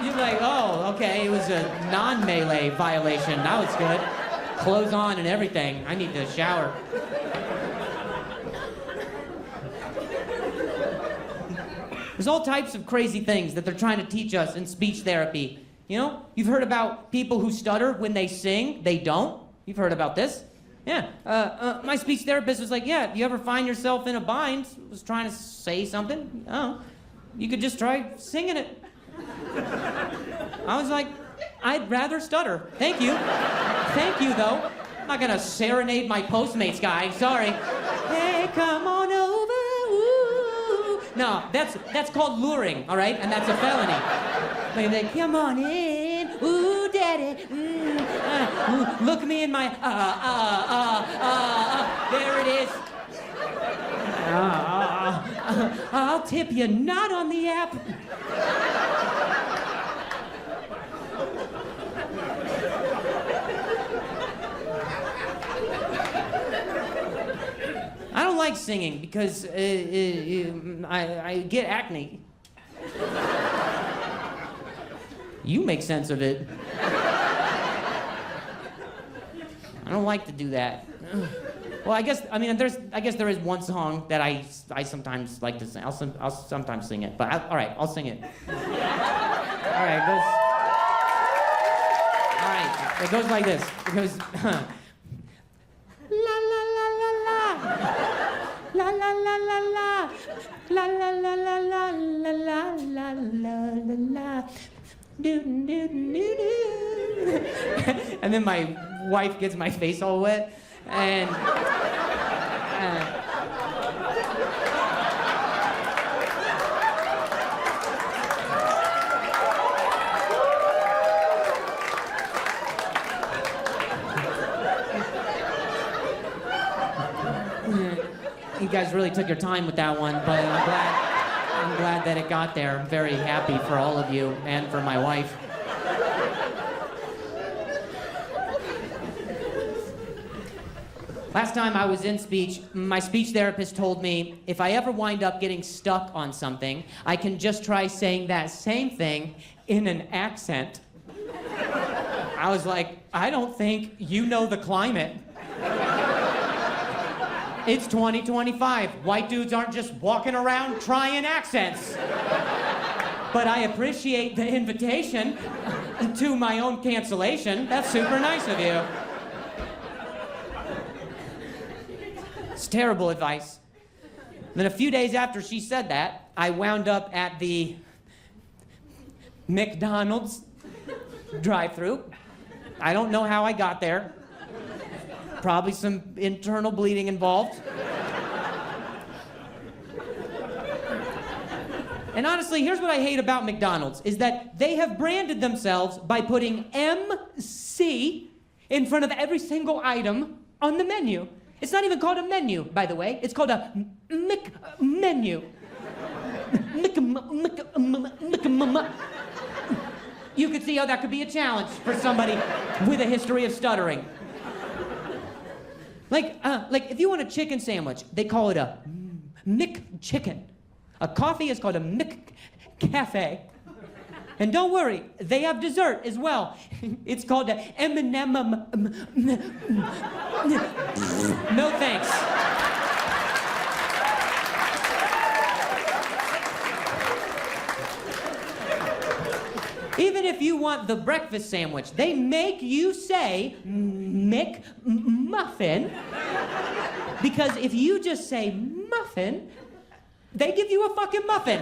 you're like, oh, okay, it was a non-melee violation. Now it's good. Clothes on and everything. I need to shower. There's all types of crazy things that they're trying to teach us in speech therapy. You know, you've heard about people who stutter when they sing. They don't. You've heard about this. Yeah, my speech therapist was like, yeah, if you ever find yourself in a bind, was trying to say something, oh, you could just try singing it. I was like, I'd rather stutter. Thank you. Thank you, though. I'm not gonna serenade my Postmates guy, sorry. Hey, come on over, ooh. No, that's called luring, all right? And that's a felony. Like, come on in, ooh, daddy, look me in my, there it is. I'll tip you, not on the app. I don't like singing because I get acne. You make sense of it. I don't like to do that. Well, I guess there is one song that I sometimes like to sing. I'll sometimes sing it, but all right, I'll sing it. All right, it goes like this. It goes, la la la la la, la la la la la, la la la la la la la la la la. Do do do do. And then my wife gets my face all wet, and. You guys really took your time with that one, but I'm glad that it got there. I'm very happy for all of you and for my wife. Last time I was in speech, my speech therapist told me if I ever wind up getting stuck on something, I can just try saying that same thing in an accent. I was like, I don't think you know the climate. It's 2025. White dudes aren't just walking around trying accents. But I appreciate the invitation to my own cancellation. That's super nice of you. It's terrible advice. Then a few days after she said that, I wound up at the McDonald's drive-thru. I don't know how I got there. Probably some internal bleeding involved. And honestly, here's what I hate about McDonald's, is that they have branded themselves by putting MC in front of every single item on the menu. It's not even called a menu, by the way. It's called a menu. You could see how that could be a challenge for somebody with a history of stuttering. Like if you want a chicken sandwich, they call it a McChicken. A coffee is called a McCafe. And don't worry, they have dessert as well. It's called a M&M. No thanks. Even if you want the breakfast sandwich, they make you say McMuffin, because if you just say muffin, they give you a fucking muffin.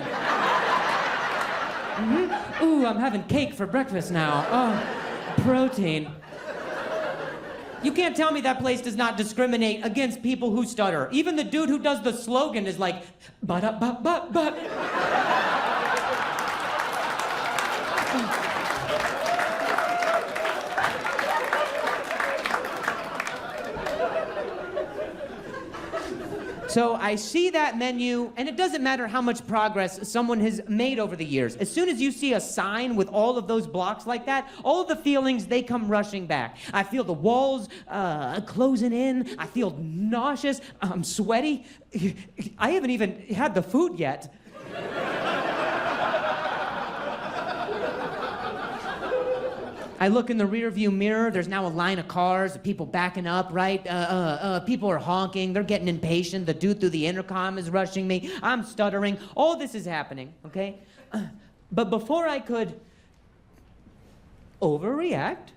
Mm-hmm. Ooh, I'm having cake for breakfast now. Oh, protein. You can't tell me that place does not discriminate against people who stutter. Even the dude who does the slogan is like, but. So I see that menu, and it doesn't matter how much progress someone has made over the years. As soon as you see a sign with all of those blocks like that, all of the feelings, they come rushing back. I feel the walls closing in. I feel nauseous. I'm sweaty. I haven't even had the food yet. I look in the rearview mirror. There's now a line of cars, people backing up, right? People are honking. They're getting impatient. The dude through the intercom is rushing me. I'm stuttering. All this is happening, okay? But before I could overreact,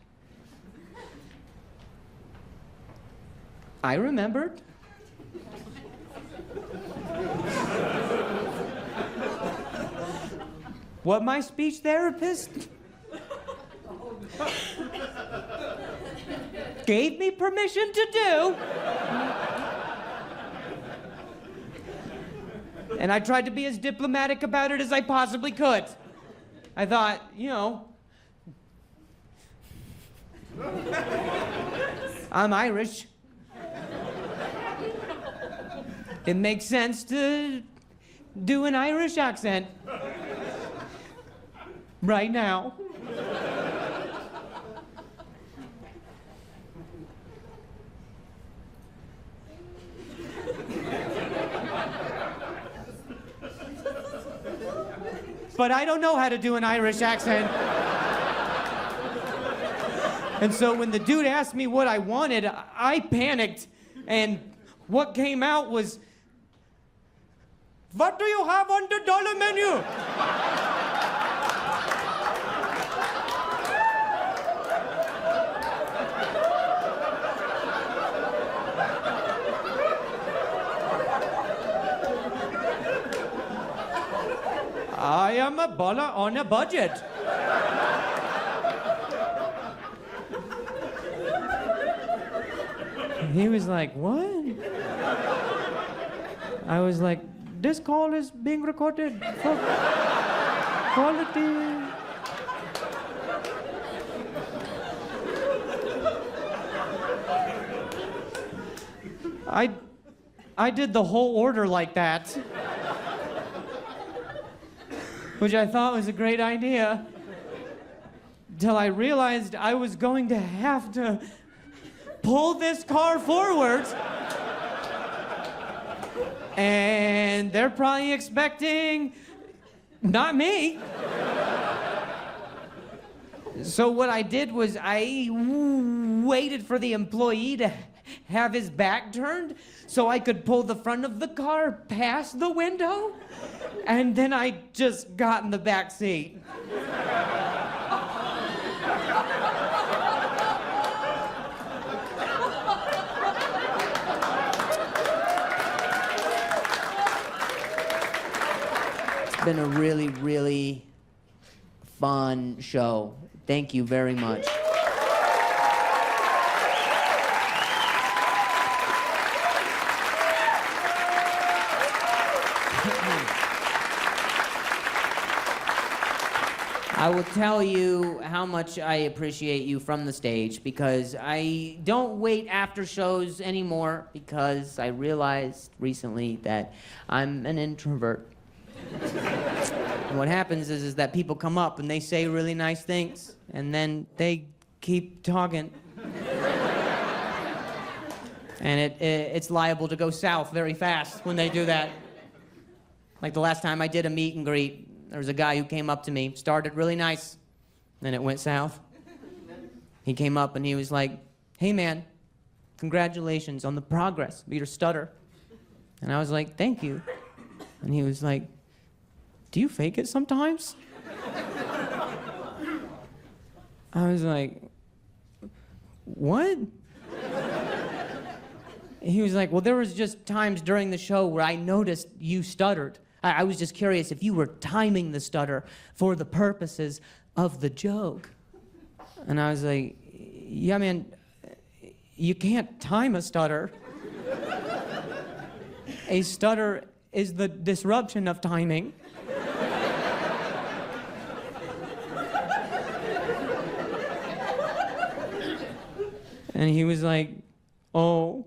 I remembered what my speech therapist gave me permission to do. And I tried to be as diplomatic about it as I possibly could. I thought, you know, I'm Irish. It makes sense to do an Irish accent right now. But I don't know how to do an Irish accent. And so when the dude asked me what I wanted, I panicked. And what came out was, "What do you have on the dollar menu?" I am a baller on a budget. He was like, what? I was like, this call is being recorded for quality. I did the whole order like that, which I thought was a great idea, till I realized I was going to have to pull this car forwards. And they're probably expecting not me. So what I did was I waited for the employee to have his back turned so I could pull the front of the car past the window, and then I just got in the back seat. It's been a really, really fun show. Thank you very much. I will tell you how much I appreciate you from the stage, because I don't wait after shows anymore, because I realized recently that I'm an introvert. And what happens is that people come up and they say really nice things, and then they keep talking. And it's liable to go south very fast when they do that. Like the last time I did a meet and greet, there was a guy who came up to me, started really nice, then it went south. He came up and he was like, hey man, congratulations on the progress of your stutter. And I was like, thank you. And he was like, do you fake it sometimes? I was like, what? He was like, well, there was just times during the show where I noticed you stuttered. I was just curious if you were timing the stutter for the purposes of the joke. And I was like, yeah, man, you can't time a stutter. A stutter is the disruption of timing. And he was like, oh.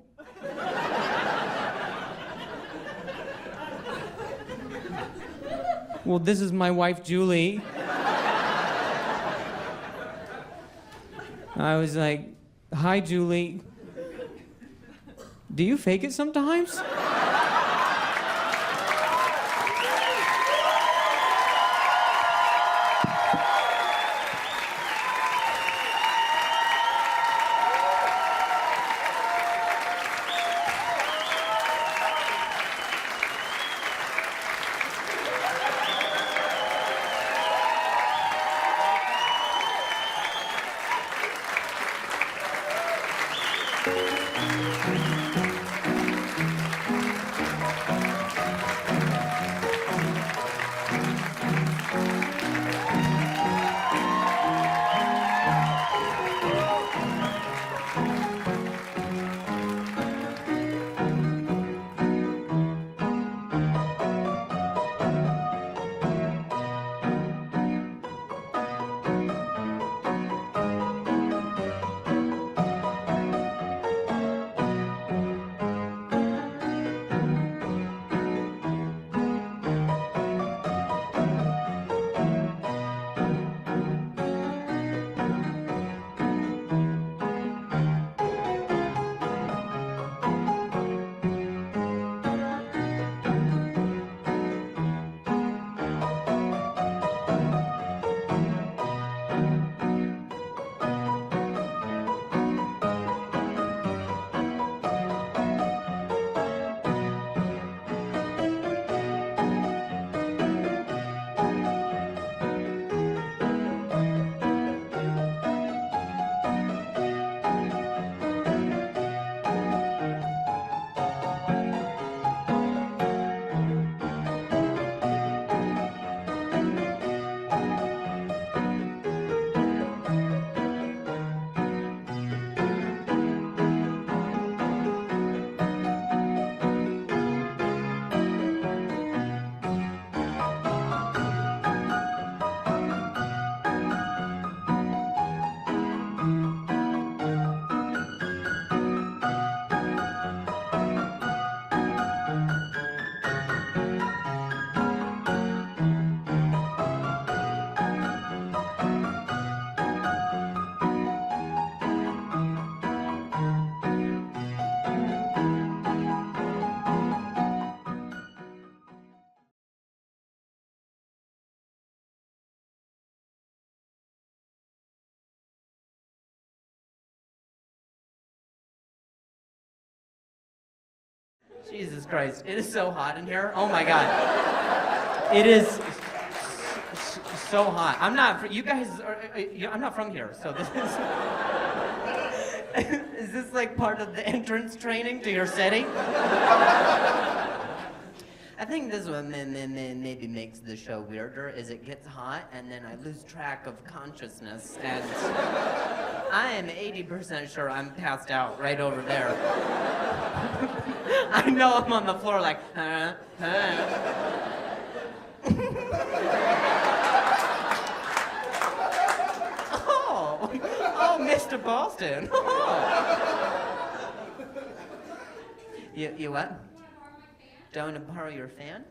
Well, this is my wife, Julie. I was like, hi, Julie. Do you fake it sometimes? Jesus Christ, it is so hot in here. Oh my God. It is so hot. I'm not, you guys are, I'm not from here, so this is this like part of the entrance training to your city? I think this one maybe makes the show weirder, is it gets hot and then I lose track of consciousness and I am 80% sure I'm passed out right over there. I know I'm on the floor like, Oh, Mr. Boston. You what? Don't want to borrow your fan?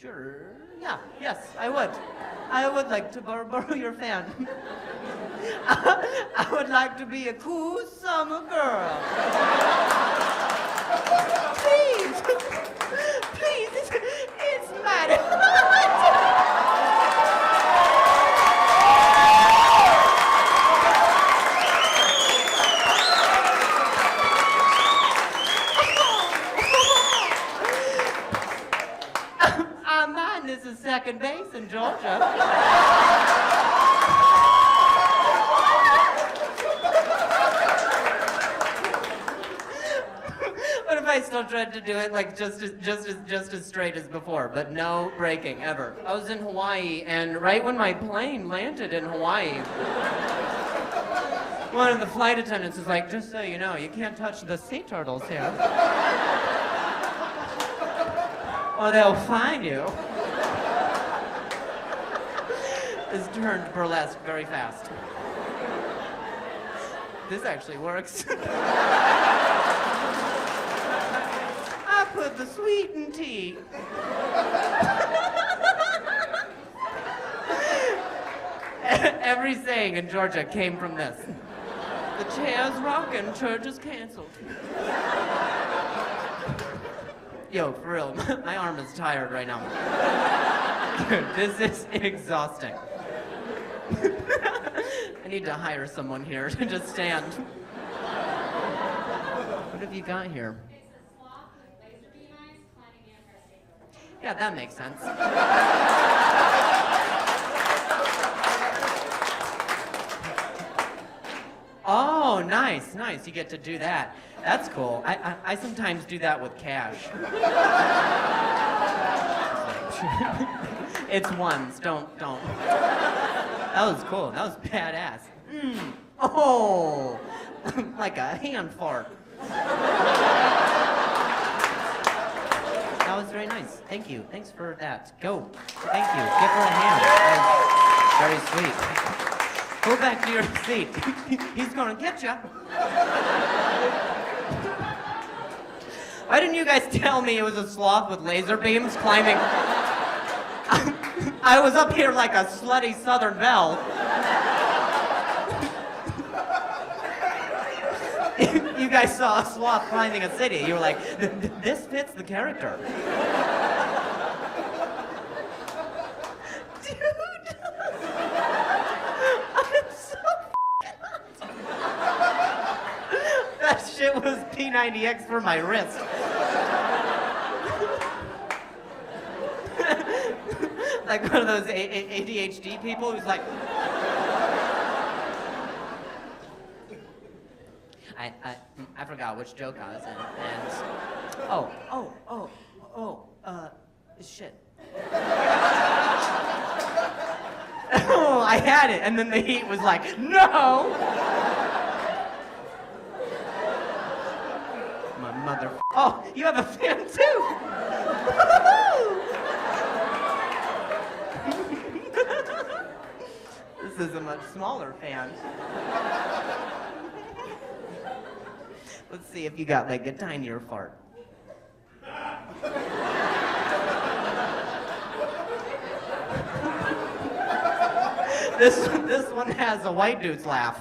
Sure. Yeah, yes, I would. I would like to borrow your fan. I would like to be a cool summer girl. Please, please, it's mighty hot. Mine is a second base in Georgia. What if I still tried to do it like just as straight as before, but no breaking ever? I was in Hawaii, and right when my plane landed in Hawaii, one of the flight attendants was like, "Just so you know, you can't touch the sea turtles here, or they'll fine you." This turned burlesque very fast. This actually works. I put the sweetened tea. Every saying in Georgia came from this. The chair's rocking, church is canceled. Yo, for real, my arm is tired right now. Dude, this is exhausting. I need to hire someone here to just stand. What have you got here? It's a sloth with laser beam eyes climbing Everest. Yeah, that makes sense. Oh, nice, nice. You get to do that. That's cool. I sometimes do that with cash. It's ones. Don't. That was cool. That was badass. Oh, like a hand fart. That was very nice. Thank you. Thanks for that. Go. Thank you. Give her a hand. That was very sweet. Go back to your seat. He's gonna get you. Why didn't you guys tell me it was a sloth with laser beams climbing? I was up here like a slutty Southern belle. You guys saw a sloth climbing a city. You were like, this fits the character. Dude. I'm so hot. That shit was P90X for my wrist. Like one of those ADHD people who's like, I forgot which joke I was in, and shit. Oh, I had it, and then the heat was like, no. My mother. Oh, you have a fan too. This is a much smaller fan. Let's see if you got like a tinier fart. This one has a white dude's laugh.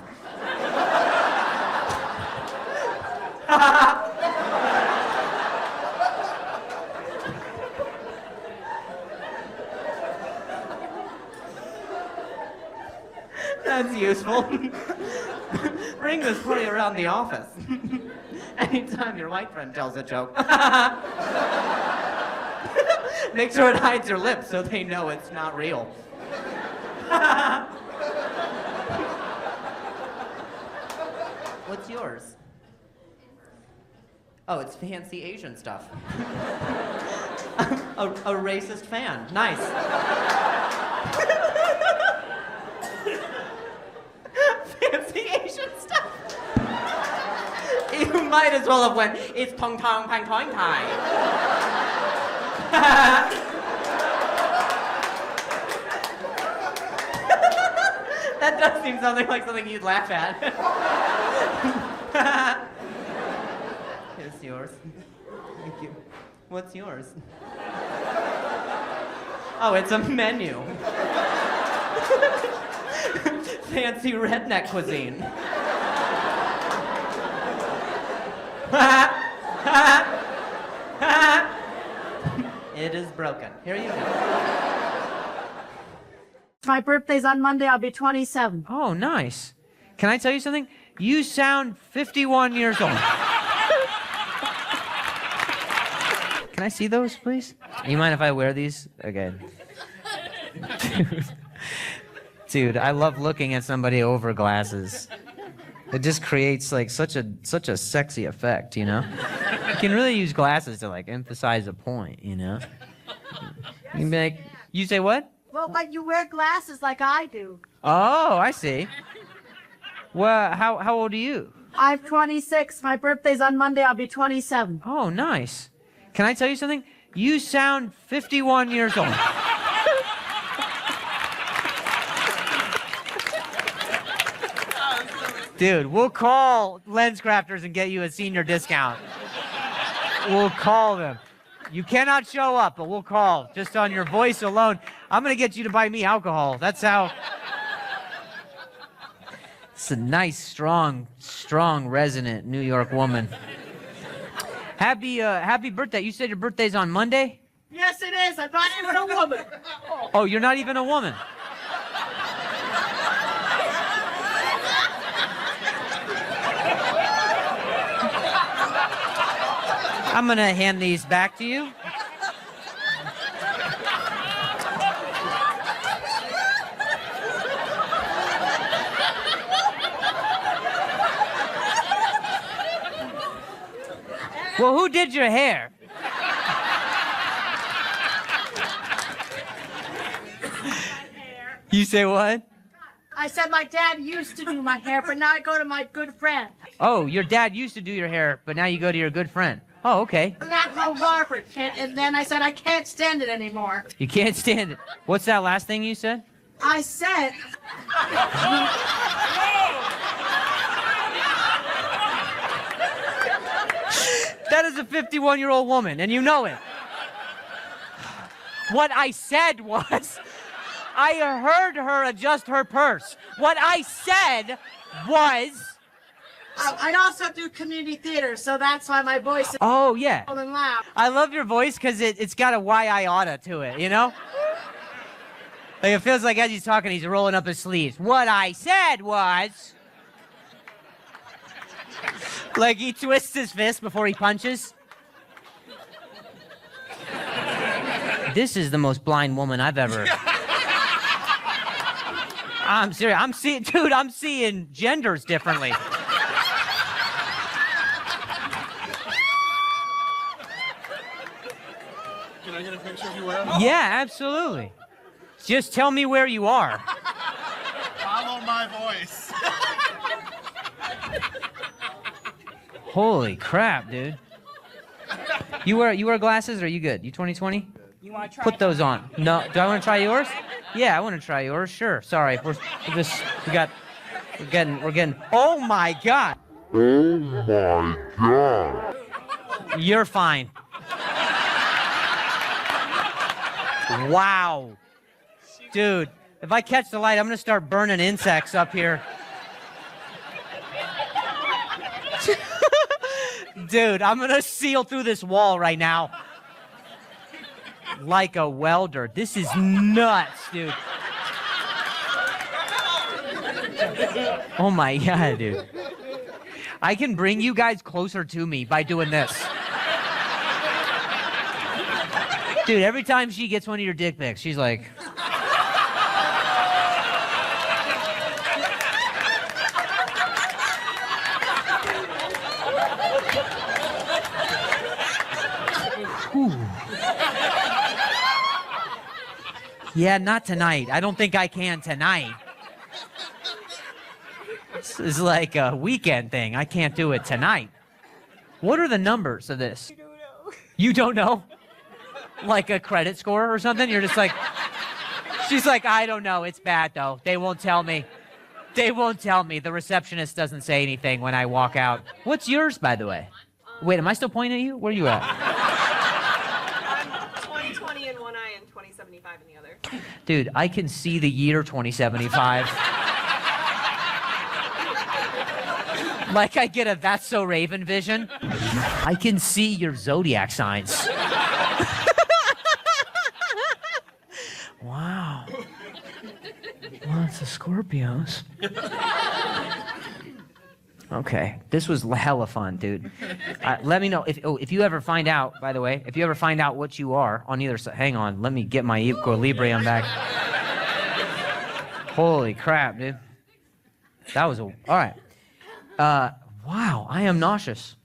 That's useful. Bring Bring this party around the office. Anytime your white friend tells a joke. Make sure it hides your lips so they know it's not real. What's yours? Oh, it's fancy Asian stuff. a racist fan. Nice. Fancy Asian stuff. You might as well have went, it's pong tong pang tong tai. That does seem something like something you'd laugh at. Here's yours. Thank you. What's yours? Oh, it's a menu. Fancy redneck cuisine. It is broken. Here you go. My birthday's on Monday. I'll be 27. Oh, nice. Can I tell you something? You sound 51 years old. Can I see those, please? You mind if I wear these? Okay. Dude, I love looking at somebody over glasses. It just creates like such a sexy effect, you know? You can really use glasses to like emphasize a point, you know? You can be like, you say what? Well, but you wear glasses like I do. Oh, I see. Well, how old are you? I'm 26. My birthday's on Monday. I'll be 27. Oh, nice. Can I tell you something? You sound 51 years old. Dude, we'll call Lens Crafters and get you a senior discount. We'll call them. You cannot show up, but we'll call. Just on your voice alone. I'm going to get you to buy me alcohol. That's how... It's a nice, strong, resonant New York woman. Happy birthday. You said your birthday's on Monday? Yes, it is. I'm not even a woman. Oh, you're not even a woman. I'm going to hand these back to you. Well, who did your hair? You say what? I said my dad used to do my hair, but now I go to my good friend. Oh, your dad used to do your hair, but now you go to your good friend. Oh, okay. Natural barber. And then I said I can't stand it anymore. You can't stand it. What's that last thing you said? I said... That is a 51-year-old woman, and you know it. What I said was, I heard her adjust her purse. What I said was... I also do community theater, so that's why my voice is Oh, yeah. and loud. I love your voice because it's got a why I oughta to it, you know? Like it feels like as he's talking, he's rolling up his sleeves. What I said was... Like he twists his fist before he punches. This is the most blind woman I've ever... I'm serious. I'm seeing genders differently. Can I get a picture of you wearing? Yeah, absolutely. Just tell me where you are. Follow my voice. Holy crap, dude. You wear glasses or are you good? You 20/20? You want to try? Put those on. No, do I want to try yours? Yeah, I want to try yours. Sure. Sorry. We're getting Oh my god. Oh my god. You're fine. Wow. Dude, if I catch the light, I'm going to start burning insects up here. Dude, I'm going to seal through this wall right now. Like a welder. This is nuts, dude. Oh my god, dude. I can bring you guys closer to me by doing this. Dude, every time she gets one of your dick pics, she's like... Yeah, not tonight. I don't think I can tonight. This is like a weekend thing. I can't do it tonight. What are the numbers of this? I don't know. You don't know? Like a credit score or something? You're just like... She's like, I don't know. It's bad, though. They won't tell me. They won't tell me. The receptionist doesn't say anything when I walk out. What's yours, by the way? Wait, am I still pointing at you? Where are you at? I'm 20/20 in one eye and 20/75 in the other. Dude, I can see the year 2075. Like I get a That's So Raven vision. I can see your zodiac signs. Wow. Lots of Scorpios. Okay, this was hella fun, dude. Let me know if you ever find out, by the way, if you ever find out what you are on either side. Hang on, let me get my equilibrium back. Holy crap, dude. That was all right. Wow, I am nauseous.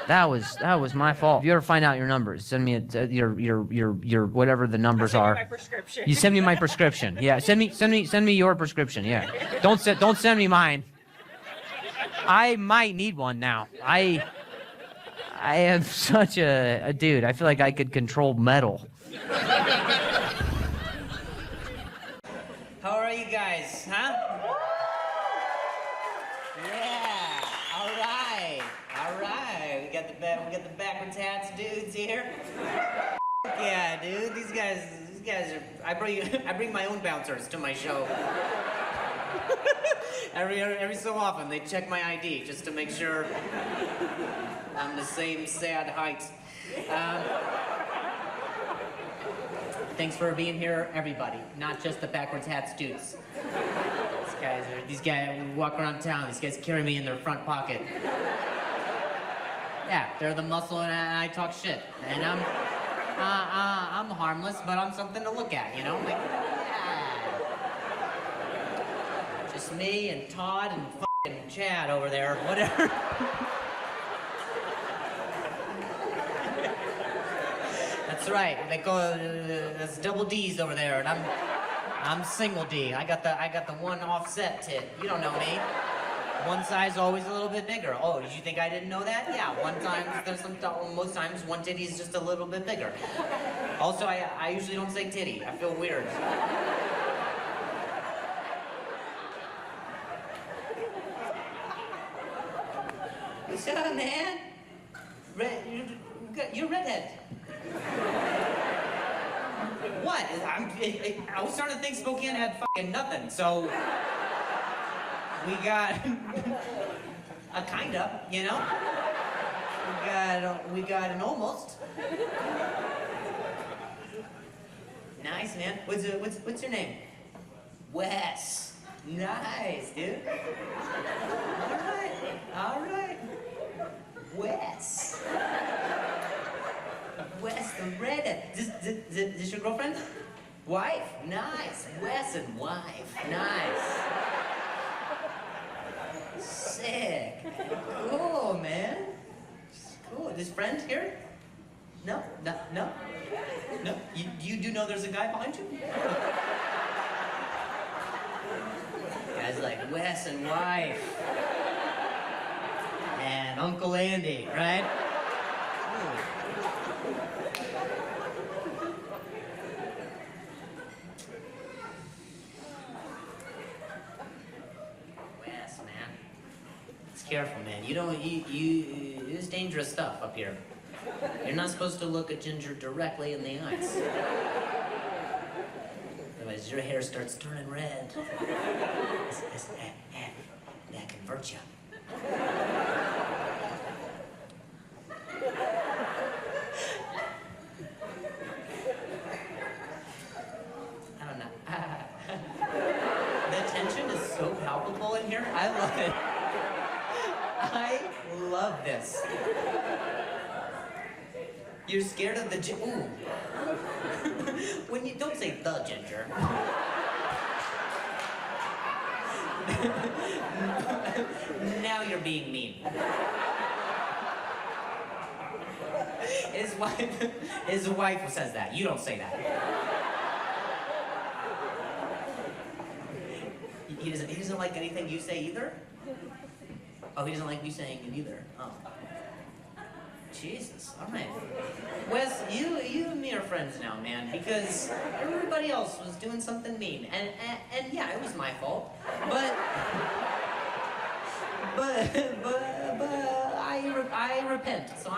That was my fault. If you ever find out your numbers, send me your whatever the numbers are. My prescription. You send me my prescription. Yeah, send me your prescription. Yeah, don't send me mine. I might need one now. I am such a dude. I feel like I could control metal. How are you guys, huh? Yeah. All right. We got the backwards hats dudes here. Yeah, dude. These guys are. I bring my own bouncers to my show. every so often they check my ID just to make sure I'm the same sad height. Thanks for being here, everybody. Not just the backwards hats dudes. These guys walk around town. These guys carry me in their front pocket. Yeah, they're the muscle, and I talk shit. And I'm harmless, but I'm something to look at, you know? Like, yeah. Just me and Todd and fucking Chad over there, whatever. That's right. They go. That's double D's over there, and I'm single D. I got the one offset tit. You don't know me. One size always a little bit bigger. Oh, did you think I didn't know that? Yeah, most times one titty is just a little bit bigger. Also, I usually don't say titty. I feel weird. What's up, man? You're redhead. What? I was starting to think Spokane had fucking nothing, so we got a kinda, you know? We got an almost. Nice, man. What's your name? Wes. Nice, dude. All right. Wes. Wes the redhead. This your girlfriend? Wife? Nice. Wes and wife. Nice. Sick. Cool, man. Cool. This friend here? No. You do know there's a guy behind you? Guys like Wes and wife. And Uncle Andy, right? Ooh. Wes, man. It's careful, man. It's dangerous stuff up here. You're not supposed to look a ginger directly in the eyes. Otherwise, your hair starts turning red. That converts you. I don't know. The tension is so palpable in here. I love it. this. You're scared of the ooh. When you don't say the ginger. Now you're being mean. His wife says that. You don't say that. He doesn't like anything you say either? Oh, he doesn't like me saying it either. Oh. Jesus, all right. Wes, you and me are friends now, man, because everybody else was doing something mean, and yeah, it was my fault, but I repent. So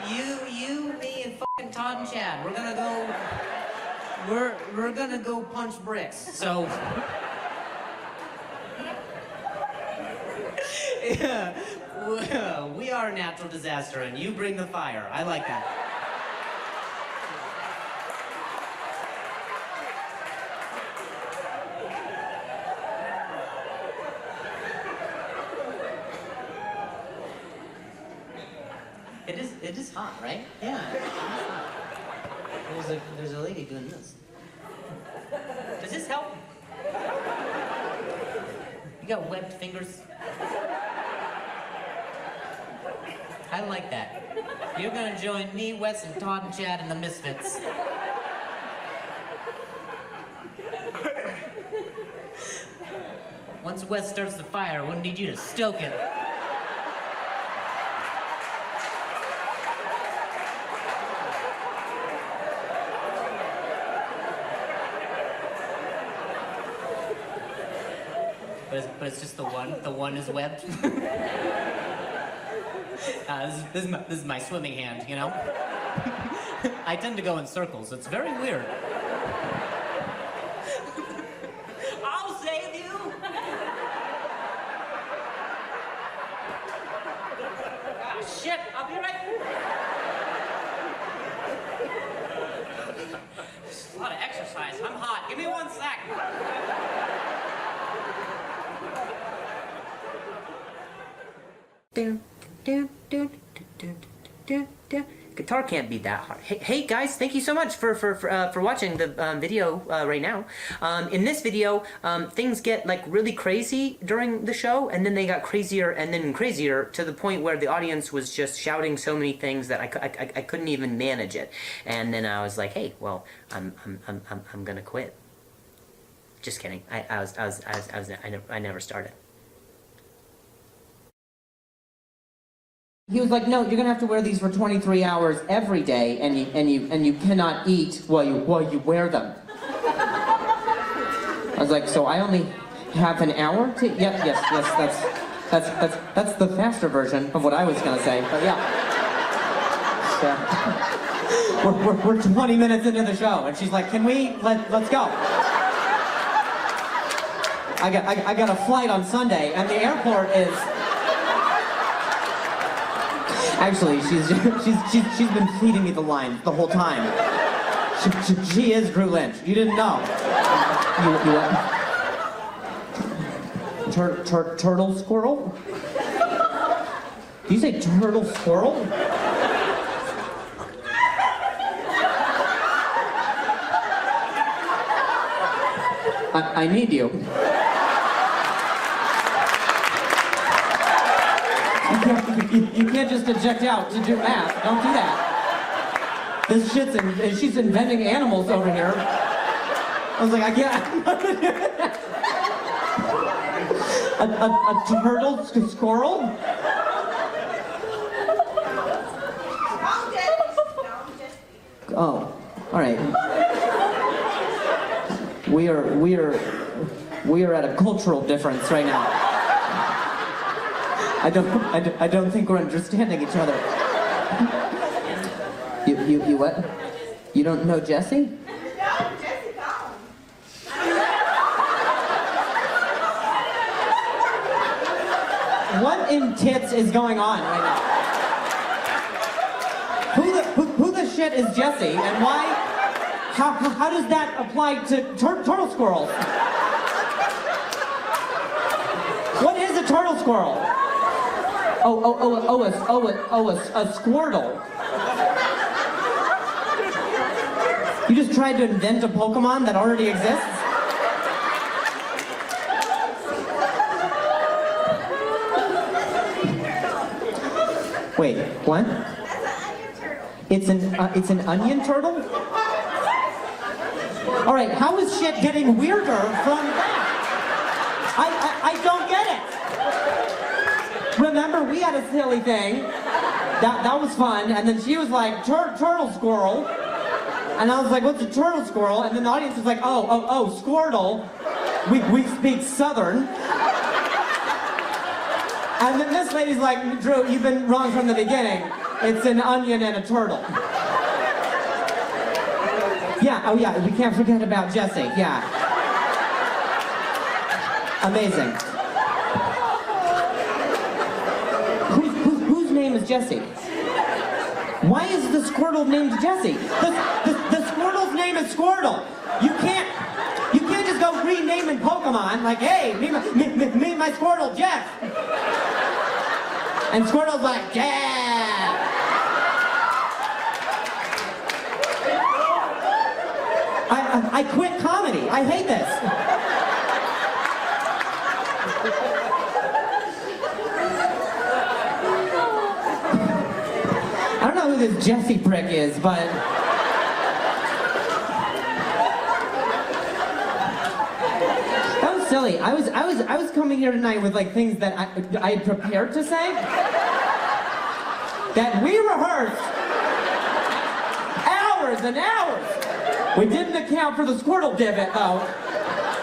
you, me, and fucking Todd and Chad, we're gonna go punch bricks. So. Yeah. Well, we are a natural disaster, and you bring the fire. I like that. It is hot, right? Yeah. There's a lady doing this. Does this help? You got webbed fingers? I like that. You're gonna join me, Wes, and Todd and Chad in the Misfits. Once Wes starts the fire, we'll need you to stoke it. But it's just the one. The one is webbed. This is my swimming hand, you know? I tend to go in circles. It's very weird. I'll save you! Ah, shit, I'll be right back. It's a lot of exercise. I'm hot. Give me 1 sec. Guitar can't be that hard. Hey guys, thank you so much for watching the video right now. In this video, things get like really crazy during the show, and then they got crazier and then crazier to the point where the audience was just shouting so many things that I couldn't even manage it. And then I was like, hey, well, I'm gonna quit. Just kidding. I never started. He was like, no, you're gonna have to wear these for 23 hours every day, and you cannot eat while you wear them. I was like, so I only have an hour to? Yes, that's the faster version of what I was gonna say, but yeah. So, we're 20 minutes into the show, and she's like, can we, let's go. I got a flight on Sunday, and the airport is... Actually, she's been feeding me the line the whole time. She is Drew Lynch. You didn't know. Turtle squirrel? Do you say turtle squirrel? I need you. You can't just eject out to do math. Don't do that. This shit's she's inventing animals over here. I was like, I can't. a turtle squirrel? Oh, all right. We are at a cultural difference right now. I don't think we're understanding each other. You what? You don't know Jesse? No, Jesse gone. What in tits is going on right now? Who the shit is Jesse, and why? How does that apply to turtle squirrels? What is a turtle squirrel? A Squirtle. You just tried to invent a Pokemon that already exists? Wait, what? It's an onion turtle? All right, how is shit getting weirder from that? I don't get it. Remember, we had a silly thing. That was fun, and then she was like, turtle squirrel. And I was like, what's a turtle squirrel? And then the audience was like, oh, Squirtle. We speak Southern. And then this lady's like, Drew, you've been wrong from the beginning. It's an onion and a turtle. Yeah, oh yeah, we can't forget about Jesse, yeah. Amazing. Whose name is Jesse? Why is the Squirtle named Jesse? The Squirtle's name is Squirtle. You can't just go renaming Pokemon like, hey, meet my Squirtle, Jeff. And Squirtle's like, yeah. I quit comedy. I hate this. I don't know who this Jesse prick is, but that was silly. I was coming here tonight with like things that I had prepared to say that we rehearsed hours and hours. We didn't account for the Squirtle divot though.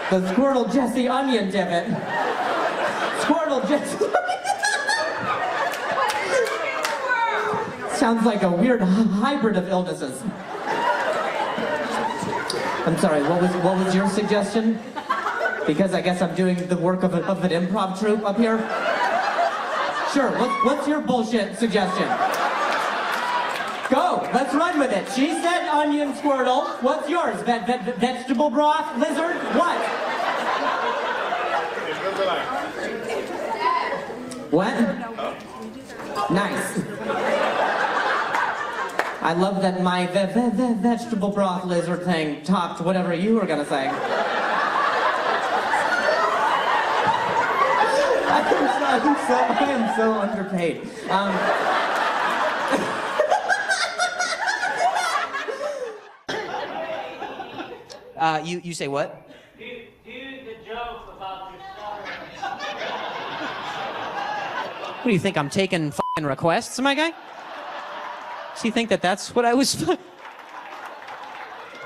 The Squirtle Jesse onion divot. Squirtle Jesse. Sounds like a weird hybrid of illnesses. I'm sorry, what was your suggestion? Because I guess I'm doing the work of an improv troupe up here. Sure, what's your bullshit suggestion? Go, let's run with it. She said onion Squirtle. What's yours? Vegetable broth lizard? What? What? Nice. I love that my vegetable broth lizard thing topped whatever you were gonna say. I am so underpaid. You say what? Do the joke about your stutter. What do you think? I'm taking f***ing requests, my guy? So you think that's what I was...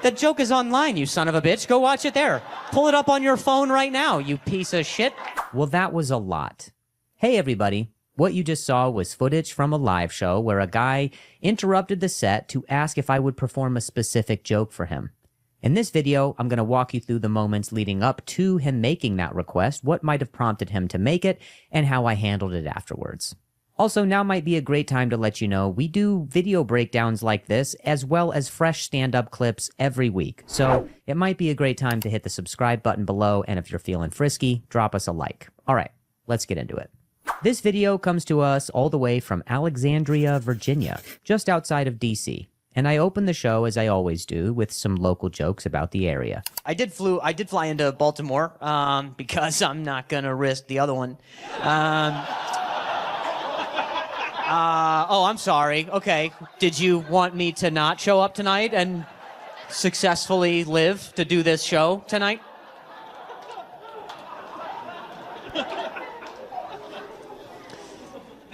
That joke is online, you son of a bitch. Go watch it there. Pull it up on your phone right now, you piece of shit. Well, that was a lot. Hey, everybody. What you just saw was footage from a live show where a guy interrupted the set to ask if I would perform a specific joke for him. In this video, I'm going to walk you through the moments leading up to him making that request, what might have prompted him to make it, and how I handled it afterwards. Also, now might be a great time to let you know we do video breakdowns like this, as well as fresh stand-up clips every week. So it might be a great time to hit the subscribe button below, and if you're feeling frisky, drop us a like. All right, let's get into it. This video comes to us all the way from Alexandria, Virginia, just outside of DC. And I opened the show, as I always do, with some local jokes about the area. I did fly into Baltimore, because I'm not gonna risk the other one. Oh, I'm sorry. Okay. Did you want me to not show up tonight and successfully live to do this show tonight?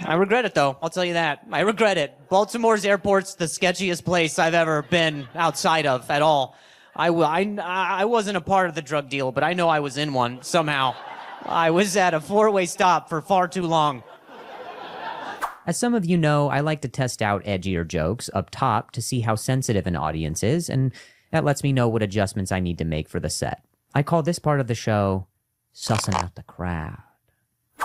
I regret it, though. I'll tell you that. I regret it. Baltimore's airport's the sketchiest place I've ever been outside of at all. I wasn't a part of the drug deal, but I know I was in one somehow. I was at a four-way stop for far too long. As some of you know, I like to test out edgier jokes up top to see how sensitive an audience is, and that lets me know what adjustments I need to make for the set. I call this part of the show sussing out the crowd.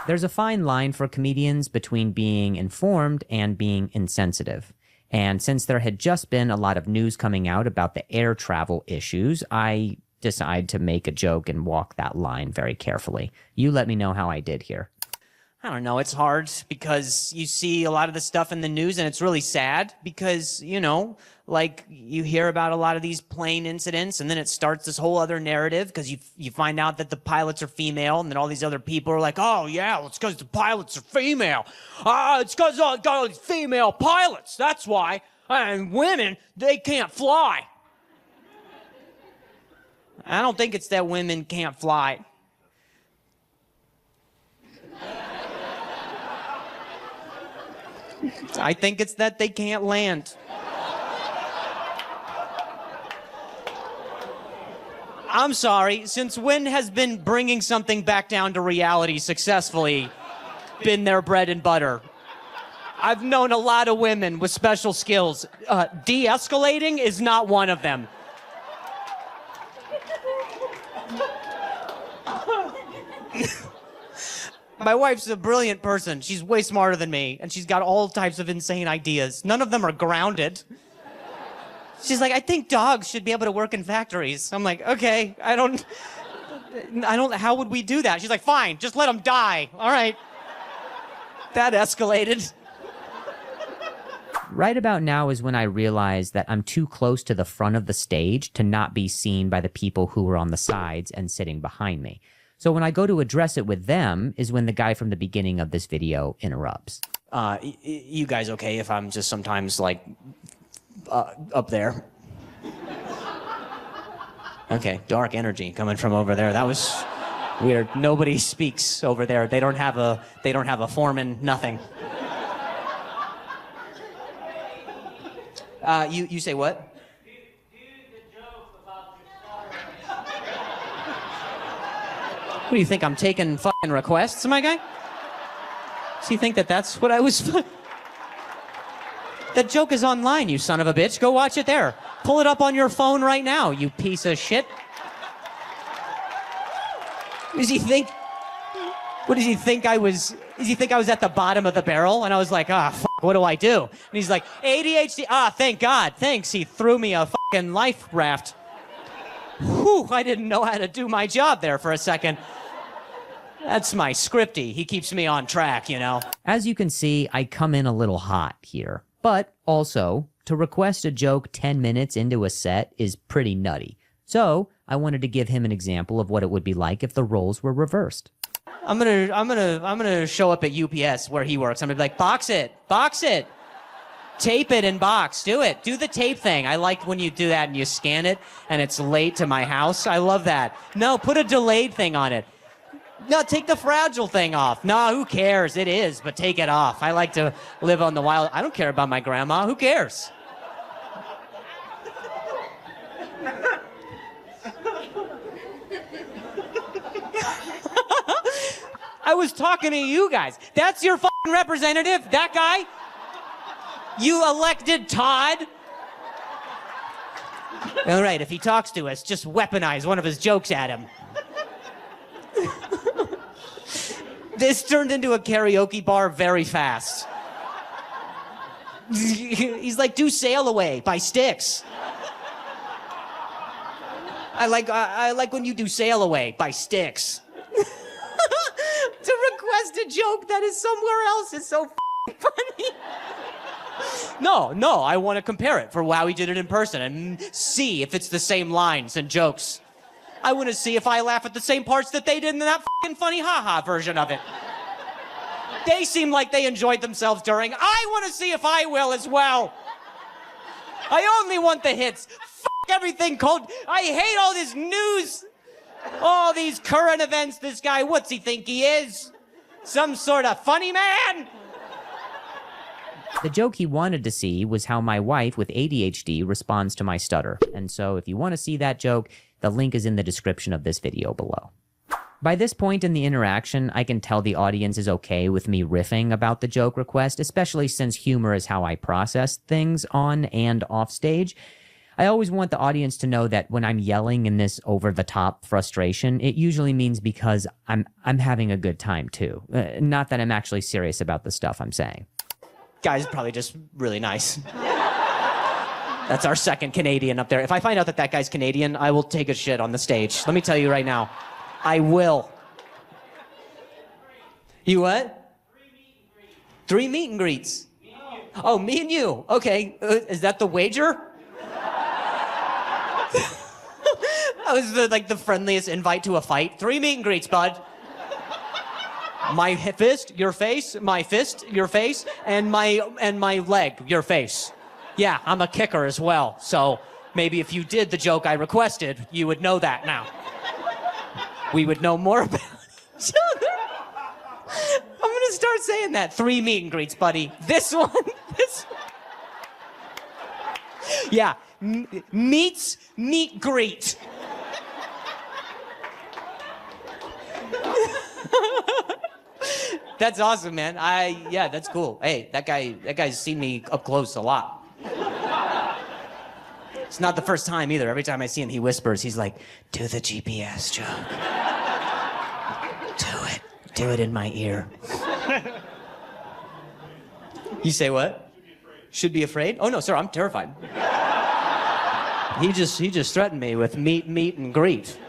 There's a fine line for comedians between being informed and being insensitive. And since there had just been a lot of news coming out about the air travel issues, I decided to make a joke and walk that line very carefully. You let me know how I did here. I don't know, it's hard because you see a lot of the stuff in the news and it's really sad because, you know, like you hear about a lot of these plane incidents and then it starts this whole other narrative because you find out that the pilots are female and then all these other people are like, oh yeah, well, it's because the pilots are female. It's because got all these female pilots, that's why. And women, they can't fly. I don't think it's that women can't fly. I think it's that they can't land. I'm sorry, since when has been bringing something back down to reality successfully been their bread and butter? I've known a lot of women with special skills. De-escalating is not one of them. My wife's a brilliant person. She's way smarter than me, and she's got all types of insane ideas. None of them are grounded. She's like, I think dogs should be able to work in factories. I'm like, okay, I don't, how would we do that? She's like, fine, just let them die. All right. That escalated. Right about now is when I realize that I'm too close to the front of the stage to not be seen by the people who are on the sides and sitting behind me. So when I go to address it with them is when the guy from the beginning of this video interrupts. You guys okay if I'm just sometimes like up there? Okay, dark energy coming from over there. That was weird. Nobody speaks over there. They don't have a foreman, nothing. You say what? What do you think, I'm taking fucking requests, my guy? Does he think that that's what I was... That joke is online, you son of a bitch. Go watch it there. Pull it up on your phone right now, you piece of shit. Does he think... What does he think I was... Does he think I was at the bottom of the barrel? And I was like, fuck, what do I do? And he's like, ADHD. Thank God. Thanks, he threw me a fucking life raft. Whew, I didn't know how to do my job there for a second. That's my scripty. He keeps me on track, you know. As you can see, I come in a little hot here. But also, to request a joke 10 minutes into a set is pretty nutty. So, I wanted to give him an example of what it would be like if the roles were reversed. I'm gonna show up at UPS where he works. I'm gonna be like, box it, tape it and box, do it, do the tape thing. I like when you do that and you scan it and it's late to my house. I love that. No, put a delayed thing on it. No, take the fragile thing off. No, who cares? It is, but take it off. I like to live on the wild. I don't care about my grandma. Who cares? I was talking to you guys. That's your fucking representative? That guy? You elected Todd? All right, if he talks to us, just weaponize one of his jokes at him. This turned into a karaoke bar very fast. He's like, do Sail Away by Styx. I like when you do Sail Away by Styx. To request a joke that is somewhere else is so funny. No, I want to compare it for how he did it in person and see if it's the same lines and jokes. I want to see if I laugh at the same parts that they did in that fucking funny ha-ha version of it. They seem like they enjoyed themselves during. I want to see if I will as well. I only want the hits. Fuck everything called. I hate all this news. All these current events. This guy, what's he think he is? Some sort of funny man? The joke he wanted to see was how my wife with ADHD responds to my stutter. And so if you want to see that joke, the link is in the description of this video below. By this point in the interaction, I can tell the audience is okay with me riffing about the joke request, especially since humor is how I process things on and off stage. I always want the audience to know that when I'm yelling in this over-the-top frustration, it usually means because I'm having a good time too. Not that I'm actually serious about the stuff I'm saying. Guy's probably just really nice. That's our second Canadian up there. If I find out that that guy's Canadian, I will take a shit on the stage. Let me tell you right now. I will. You what? 3 meet and greets. Oh, me and you. Okay, is that the wager? That was the friendliest invite to a fight. 3 meet and greets, bud. My fist, your face, my fist, your face, and my leg, your face. Yeah, I'm a kicker as well, so maybe if you did the joke I requested, you would know that now. We would know more about each other. I'm gonna start saying that. 3 meet and greets, buddy. This one. Yeah, meet greet. That's awesome, man. Yeah, that's cool. Hey, that guy's seen me up close a lot. It's not the first time either. Every time I see him, he whispers. He's like, "Do the GPS joke. Do it. Do it in my ear." You say what? Should be afraid? Oh no, sir, I'm terrified. He just threatened me with meet and greet.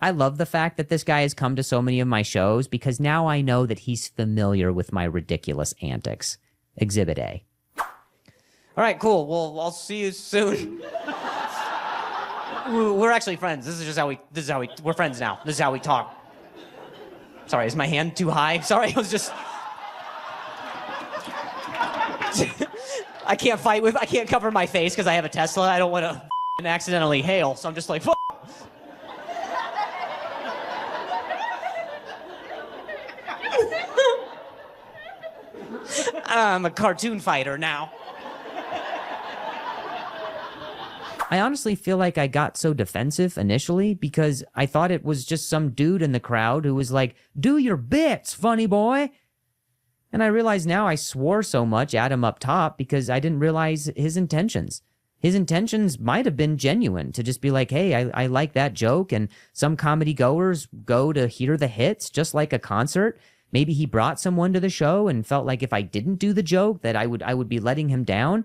I love the fact that this guy has come to so many of my shows because now I know that he's familiar with my ridiculous antics. Exhibit A. All right, cool. Well, I'll see you soon. We're actually friends. This is how we're friends now. This is how we talk. Sorry, is my hand too high? Sorry, I was just... I can't cover my face because I have a Tesla. I don't want to accidentally hail, so I'm just like, fuck. I'm a cartoon fighter now. I honestly feel like I got so defensive initially because I thought it was just some dude in the crowd who was like, "Do your bits, funny boy." And I realize now I swore so much at him up top because I didn't realize his intentions. His intentions might have been genuine to just be like, "Hey, I like that joke." And some comedy goers go to hear the hits just like a concert. Maybe he brought someone to the show and felt like if I didn't do the joke that I would be letting him down.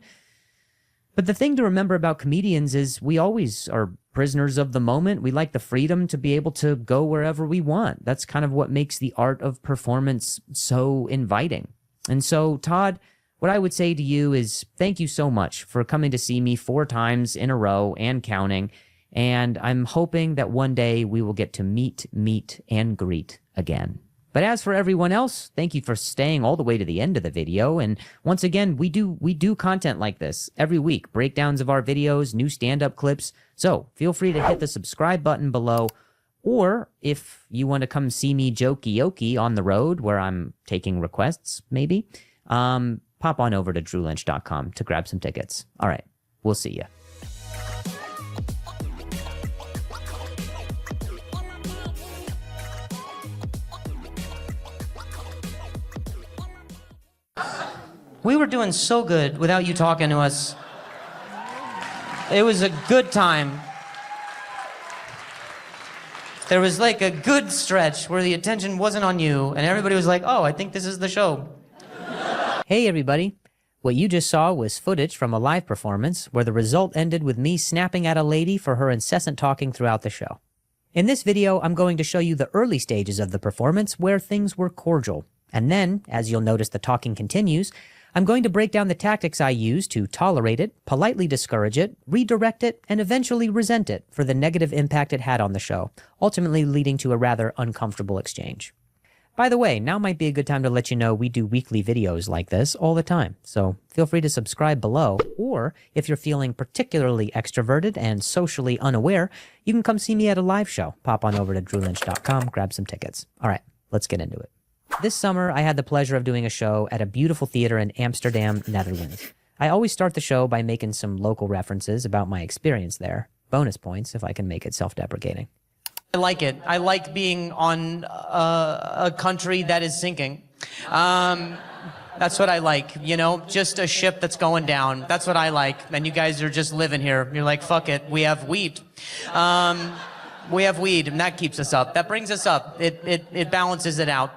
But the thing to remember about comedians is we always are prisoners of the moment. We like the freedom to be able to go wherever we want. That's kind of what makes the art of performance so inviting. And so, Todd, what I would say to you is thank you so much for coming to see me 4 times in a row and counting. And I'm hoping that one day we will get to meet, and greet again. But as for everyone else, thank you for staying all the way to the end of the video. And once again, we do content like this every week, breakdowns of our videos, new stand-up clips. So feel free to hit the subscribe button below. Or if you want to come see me jokey on the road where I'm taking requests, maybe, pop on over to drewlynch.com to grab some tickets. All right, we'll see you. We were doing so good without you talking to us. It was a good time. There was like a good stretch where the attention wasn't on you and everybody was like, "Oh, I think this is the show." Hey everybody. What you just saw was footage from a live performance where the result ended with me snapping at a lady for her incessant talking throughout the show. In this video, I'm going to show you the early stages of the performance where things were cordial. And then, as you'll notice the talking continues, I'm going to break down the tactics I use to tolerate it, politely discourage it, redirect it, and eventually resent it for the negative impact it had on the show, ultimately leading to a rather uncomfortable exchange. By the way, now might be a good time to let you know we do weekly videos like this all the time, so feel free to subscribe below, or if you're feeling particularly extroverted and socially unaware, you can come see me at a live show. Pop on over to drewlynch.com, grab some tickets. All right, let's get into it. This summer, I had the pleasure of doing a show at a beautiful theater in Amsterdam, Netherlands. I always start the show by making some local references about my experience there. Bonus points if I can make it self-deprecating. I like it. I like being on a country that is sinking. That's what I like, you know? Just a ship that's going down. That's what I like. And you guys are just living here. You're like, fuck it, we have weed. We have weed, and that keeps us up. That brings us up. It balances it out.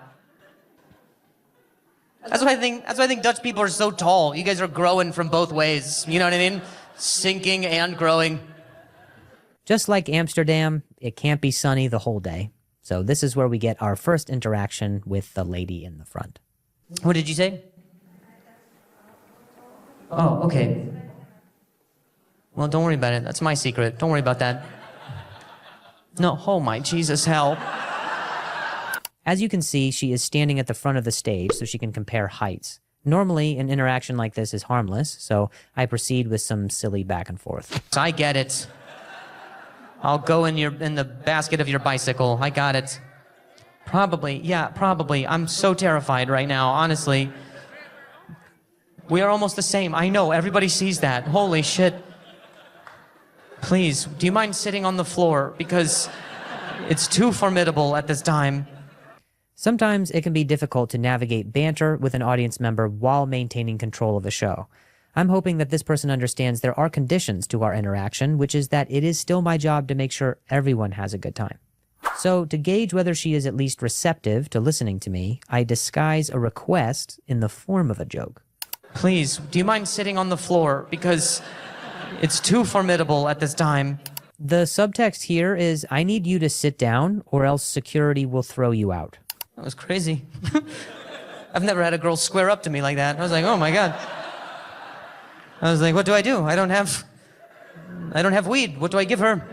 That's why I think Dutch people are so tall. You guys are growing from both ways. You know what I mean? Sinking and growing. Just like Amsterdam, it can't be sunny the whole day. So this is where we get our first interaction with the lady in the front. What did you say? Oh, okay. Well, don't worry about it. That's my secret. Don't worry about that. No, oh my Jesus, hell. As you can see, she is standing at the front of the stage so she can compare heights. Normally, an interaction like this is harmless, so I proceed with some silly back and forth. I get it. I'll go in the basket of your bicycle. I got it. Probably, yeah, probably. I'm so terrified right now, honestly. We are almost the same. I know, everybody sees that. Holy shit. Please, do you mind sitting on the floor? Because it's too formidable at this time. Sometimes it can be difficult to navigate banter with an audience member while maintaining control of the show. I'm hoping that this person understands there are conditions to our interaction, which is that it is still my job to make sure everyone has a good time. So, to gauge whether she is at least receptive to listening to me, I disguise a request in the form of a joke. Please, do you mind sitting on the floor? Because it's too formidable at this time. The subtext here is, I need you to sit down or else security will throw you out. That was crazy. I've never had a girl square up to me like that. I was like, oh my God. I was like, what do? I don't have weed. What do I give her?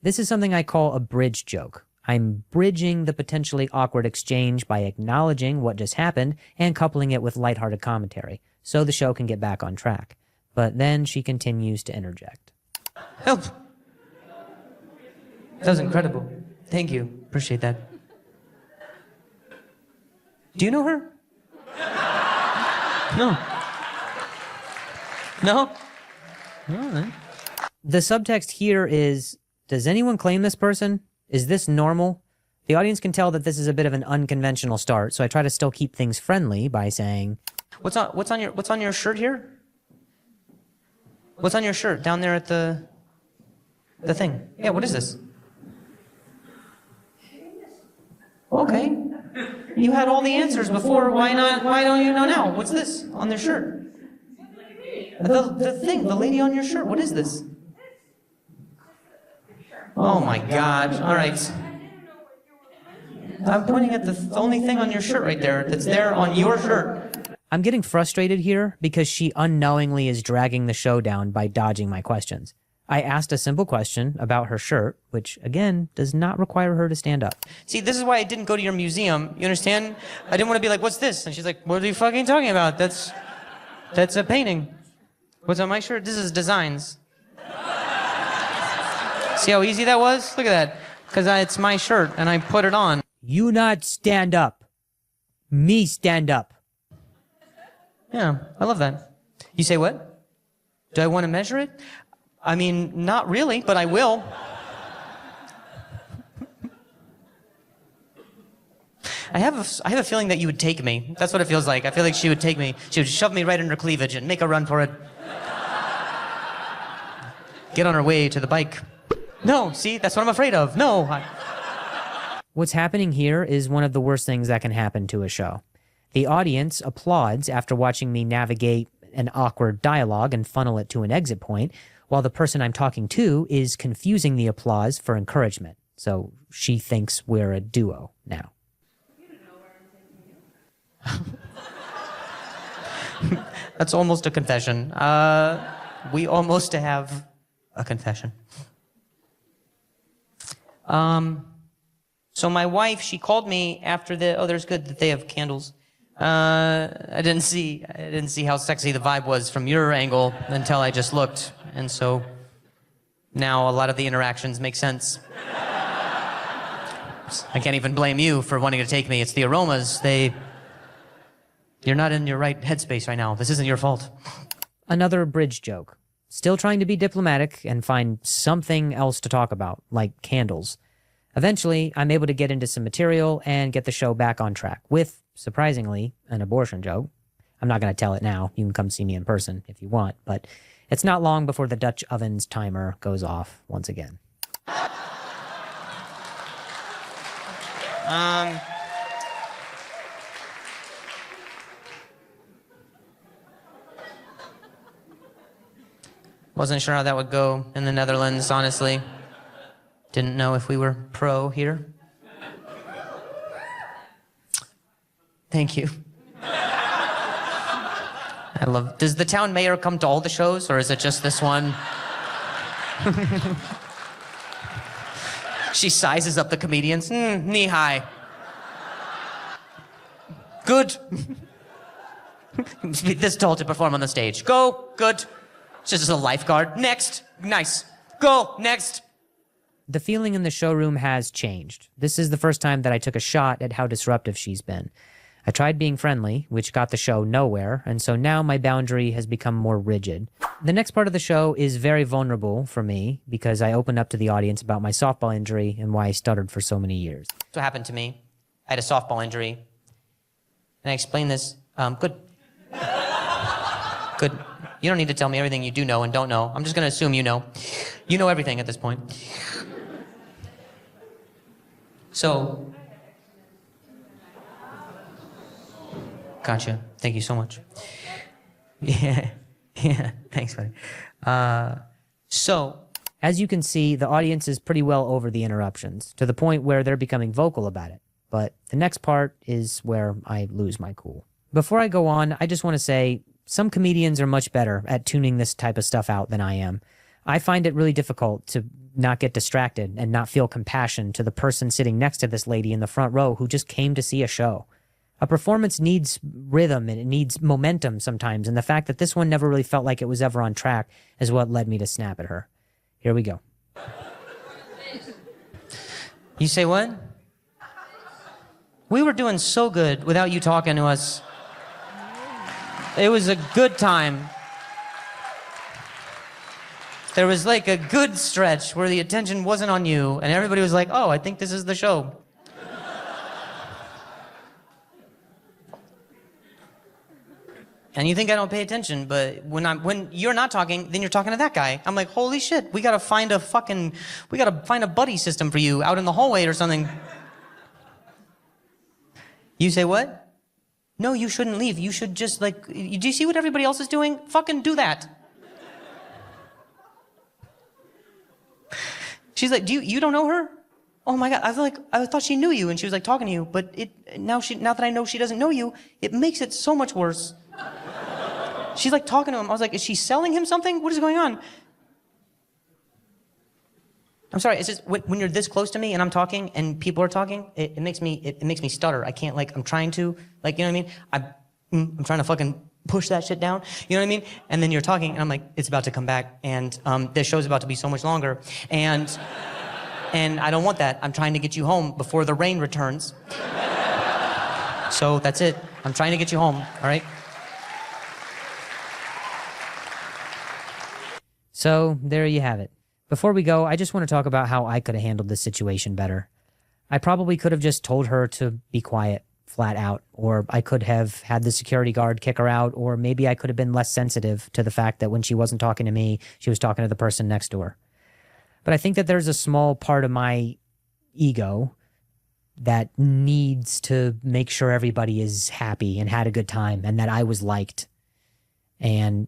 This is something I call a bridge joke. I'm bridging the potentially awkward exchange by acknowledging what just happened and coupling it with lighthearted commentary, so the show can get back on track. But then she continues to interject. Help! That was incredible. Thank you. Appreciate that. Do you know her? No. No? All right. The subtext here is, does anyone claim this person? Is this normal? The audience can tell that this is a bit of an unconventional start, so I try to still keep things friendly by saying, What's on your shirt here? What's on your shirt down there at the thing? Yeah, what is this? Okay. You had all the answers before. Why don't you know now? What's this on their shirt? The thing, the lady on your shirt. What is this? Oh my God. All right. I'm pointing at the only thing on your shirt right there that's there on your shirt. I'm getting frustrated here because she unknowingly is dragging the show down by dodging my questions. I asked a simple question about her shirt, which, again, does not require her to stand up. See, this is why I didn't go to your museum. You understand? I didn't want to be like, what's this? And she's like, what are you fucking talking about? That's a painting. What's on my shirt? This is designs. See how easy that was? Look at that. Because it's my shirt, and I put it on. You not stand up. Me stand up. Yeah, I love that. You say what? Do I want to measure it? I mean, not really, but I will. I have a feeling that you would take me. That's what it feels like. I feel like she would take me. She would shove me right in her cleavage and make a run for it. Get on her way to the bike. No, see, that's what I'm afraid of. No. What's happening here is one of the worst things that can happen to a show. The audience applauds after watching me navigate an awkward dialogue and funnel it to an exit point, while the person I'm talking to is confusing the applause for encouragement. So she thinks we're a duo now. That's almost a confession. We almost have a confession. So my wife, she called me after there's good that they have candles. I didn't see how sexy the vibe was from your angle until I just looked. And so now a lot of the interactions make sense. I can't even blame you for wanting to take me. It's the aromas. You're not in your right headspace right now. This isn't your fault. Another bridge joke. Still trying to be diplomatic and find something else to talk about, like candles. Eventually, I'm able to get into some material and get the show back on track with, surprisingly, an abortion joke. I'm not going to tell it now. You can come see me in person if you want, but it's not long before the Dutch oven's timer goes off once again. Wasn't sure how that would go in the Netherlands, honestly. Didn't know if we were pro here. Thank you. I love. Does the town mayor come to all the shows, or is it just this one? She sizes up the comedians. Knee high. Good. Be this tall to perform on the stage. Go. Good. Just a lifeguard. Next. Nice. Go. Next. The feeling in the showroom has changed. This is the first time that I took a shot at how disruptive she's been. I tried being friendly, which got the show nowhere, and so now my boundary has become more rigid. The next part of the show is very vulnerable for me because I opened up to the audience about my softball injury and why I stuttered for so many years. That's what happened to me. I had a softball injury. And I explained this. Good. Good. You don't need to tell me everything you do know and don't know. I'm just going to assume you know. You know everything at this point. So... Gotcha. Thank you so much. Yeah. Thanks, buddy. So, as you can see, the audience is pretty well over the interruptions, to the point where they're becoming vocal about it. But the next part is where I lose my cool. Before I go on, I just want to say, some comedians are much better at tuning this type of stuff out than I am. I find it really difficult to not get distracted and not feel compassion to the person sitting next to this lady in the front row who just came to see a show. A performance needs rhythm and it needs momentum sometimes, and the fact that this one never really felt like it was ever on track is what led me to snap at her. Here we go. you say what? We were doing so good without you talking to us. It was a good time. There was like a good stretch where the attention wasn't on you, and everybody was like, oh, I think this is the show. And you think I don't pay attention, but when you're not talking, then you're talking to that guy. I'm like, holy shit, we gotta find a buddy system for you out in the hallway or something. You say what? No, you shouldn't leave. You should just do you see what everybody else is doing? Fucking do that. She's like, you don't know her? Oh my God, I thought she knew you and she was like talking to you, but now that I know she doesn't know you, it makes it so much worse. She's like talking to him. I was like, is she selling him something? What is going on? I'm sorry, it's just when you're this close to me and I'm talking and people are talking, it makes me stutter. I can't I'm trying to, you know what I mean? I'm trying to fucking push that shit down, you know what I mean? And then you're talking and I'm like, it's about to come back and this show's about to be so much longer and I don't want that. I'm trying to get you home before the rain returns. So that's it. I'm trying to get you home, all right? So, there you have it. Before we go, I just want to talk about how I could have handled this situation better. I probably could have just told her to be quiet, flat out, or I could have had the security guard kick her out, or maybe I could have been less sensitive to the fact that when she wasn't talking to me, she was talking to the person next to her. But I think that there's a small part of my ego that needs to make sure everybody is happy and had a good time and that I was liked. And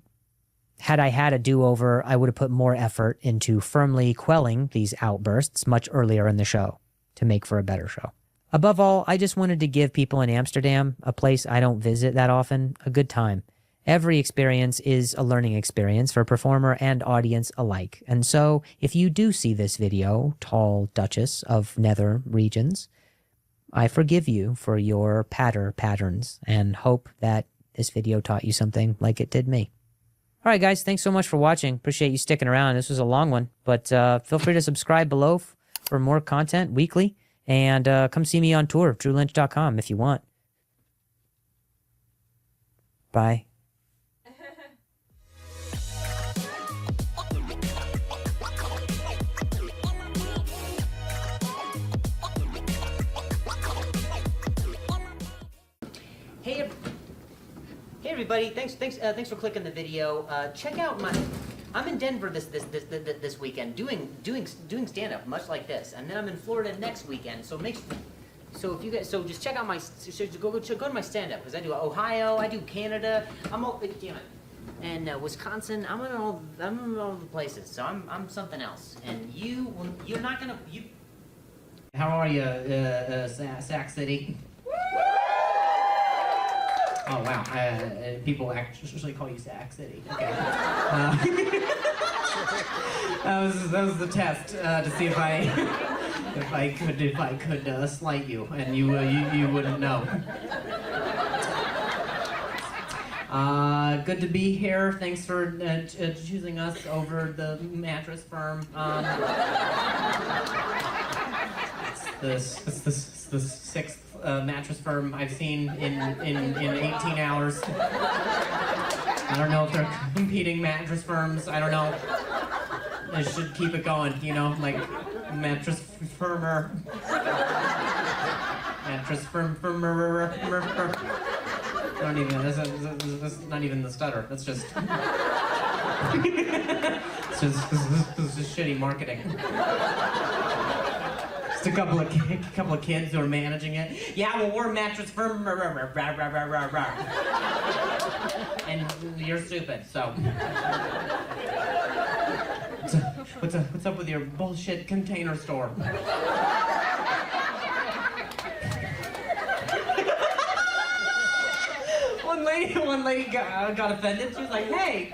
had I had a do-over, I would have put more effort into firmly quelling these outbursts much earlier in the show to make for a better show. Above all, I just wanted to give people in Amsterdam, a place I don't visit that often, a good time. Every experience is a learning experience for performer and audience alike. And so, if you do see this video, tall Duchess of Nether Regions, I forgive you for your patterns and hope that this video taught you something like it did me. All right, guys, thanks so much for watching. Appreciate you sticking around. This was a long one, but feel free to subscribe below for more content weekly, and come see me on tour, drewlynch.com, if you want. Bye. Hey everybody! Thanks for clicking the video. Check out I'm in Denver this weekend doing stand-up, much like this, and then I'm in Florida next weekend. So if you guys just check out go to my stand-up because I do Ohio, I do Canada, I'm all damn it, and Wisconsin. I'm in all the places. So I'm something else, and you're not gonna you. How are you, Sac City? Oh wow. People actually call you Sac City. Okay. That was the test to see if I could slight you, and you wouldn't know. Good to be here. Thanks for choosing us over the mattress firm. It's the sixth mattress firm I've seen in 18 hours. I don't know if they're competing mattress firms. I don't know. They should keep it going, you know, like mattress firmer. Mattress firmer. I don't even. That's not even the stutter. That's just. It's just shitty marketing. Just a couple of kids who are managing it. Yeah, well, we're mattress firm. And you're stupid. So. What's up with your bullshit container store? One lady got offended. She was like, "Hey,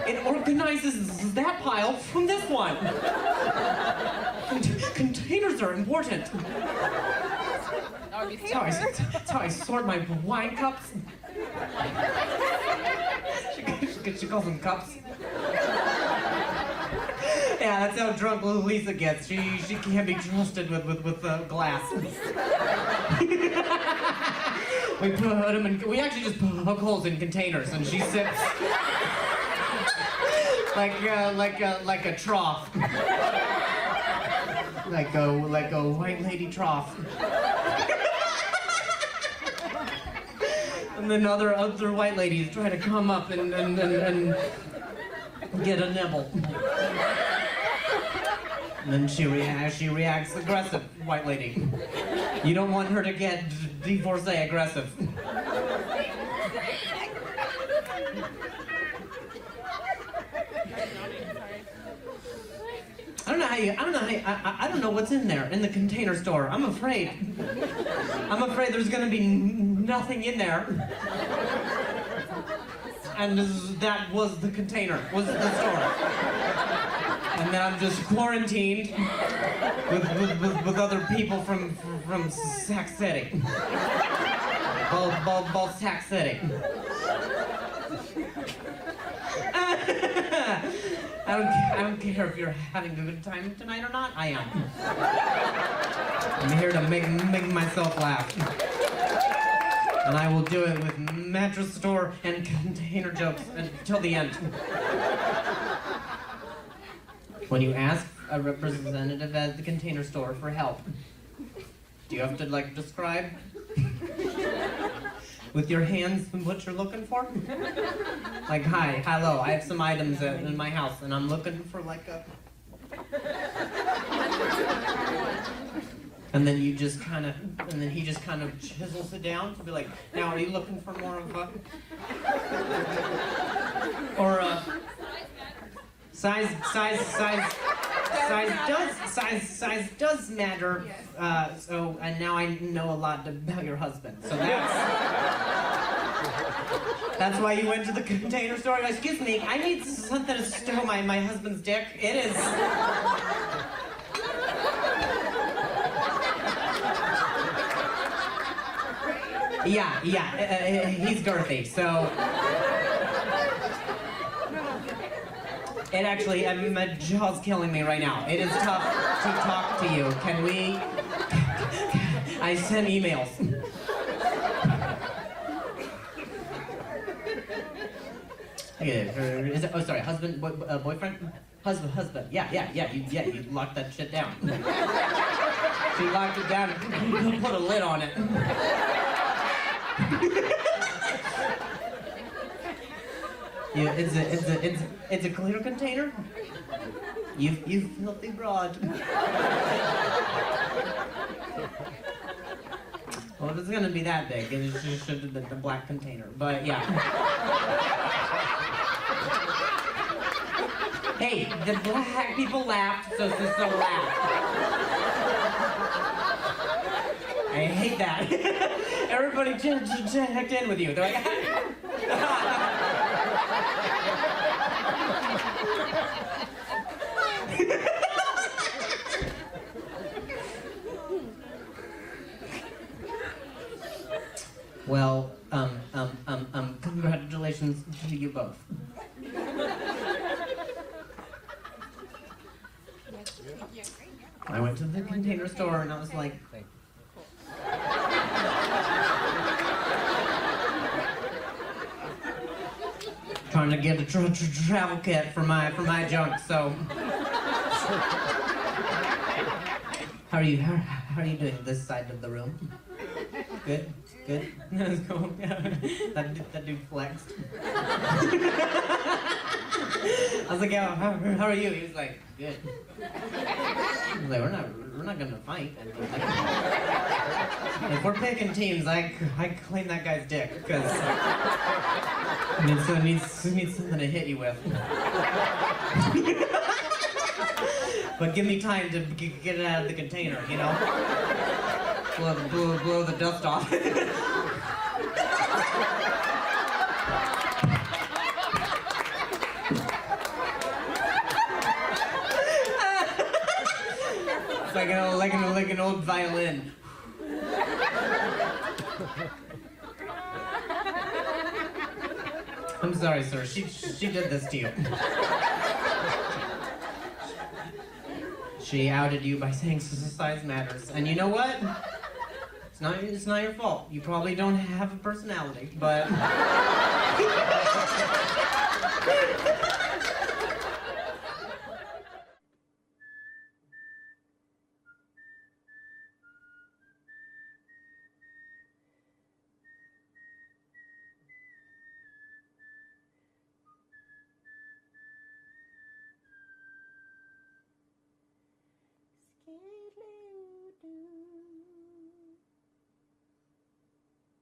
it organizes that pile from this one. Containers are important. That's how I sort my wine cups." She calls them cups. Yeah, that's how drunk Lisa gets. She can't be trusted with glass. We put them in. We actually just poke holes in containers, and she sits like a trough, like a white lady trough. And then other white ladies try to come up and get a nibble. And then she reacts aggressive, white lady. You don't want her to get divorcee aggressive. I don't know what's in there in the container store. I'm afraid there's gonna be nothing in there. And that was the container, was the store. And then I'm just quarantined with other people from Sac City. Both Sac City. I don't care if you're having a good time tonight or not. I am. I'm here to make myself laugh. And I will do it with mattress store and container jokes until the end. When you ask a representative at the container store for help, do you have to, like, describe with your hands what you're looking for? Like, hi, hello, I have some items in my house, and I'm looking for, like, a... And then he just kind of chisels it down to be like, now are you looking for more of a... Or size does matter. So, and now I know a lot about your husband. So that's why you went to the container store. Excuse me, I need something to stow my husband's dick. It is. Yeah, he's girthy, so... It actually, my jaw's killing me right now. It is tough to talk to you. Can we... I send emails. Oh, sorry, husband, boyfriend? Husband. Yeah, you locked that shit down. She locked it down and put a lid on it. Yeah, it's a clear container. You filthy broad. Well, if it's gonna be that big, it should have been the black container. But yeah. Hey, the black people laughed, so laugh. I hate that. Everybody checked in with you. They're like, well, congratulations to you both. I went to the Container Store and I was like, trying to get a travel kit for my junk. So, how are you doing this side of the room? Good. That was cool. That dude flexed. I was like, yeah, how are you? He was like, good. I was like, we're not gonna fight. And like, if we're picking teams, I claim that guy's dick because I need something to hit you with. But give me time to get it out of the container, you know? Blow the dust off. It's like an old violin. I'm sorry, sir. She did this to you. She outed you by saying size matters, and you know what? It's not your fault. You probably don't have a personality, but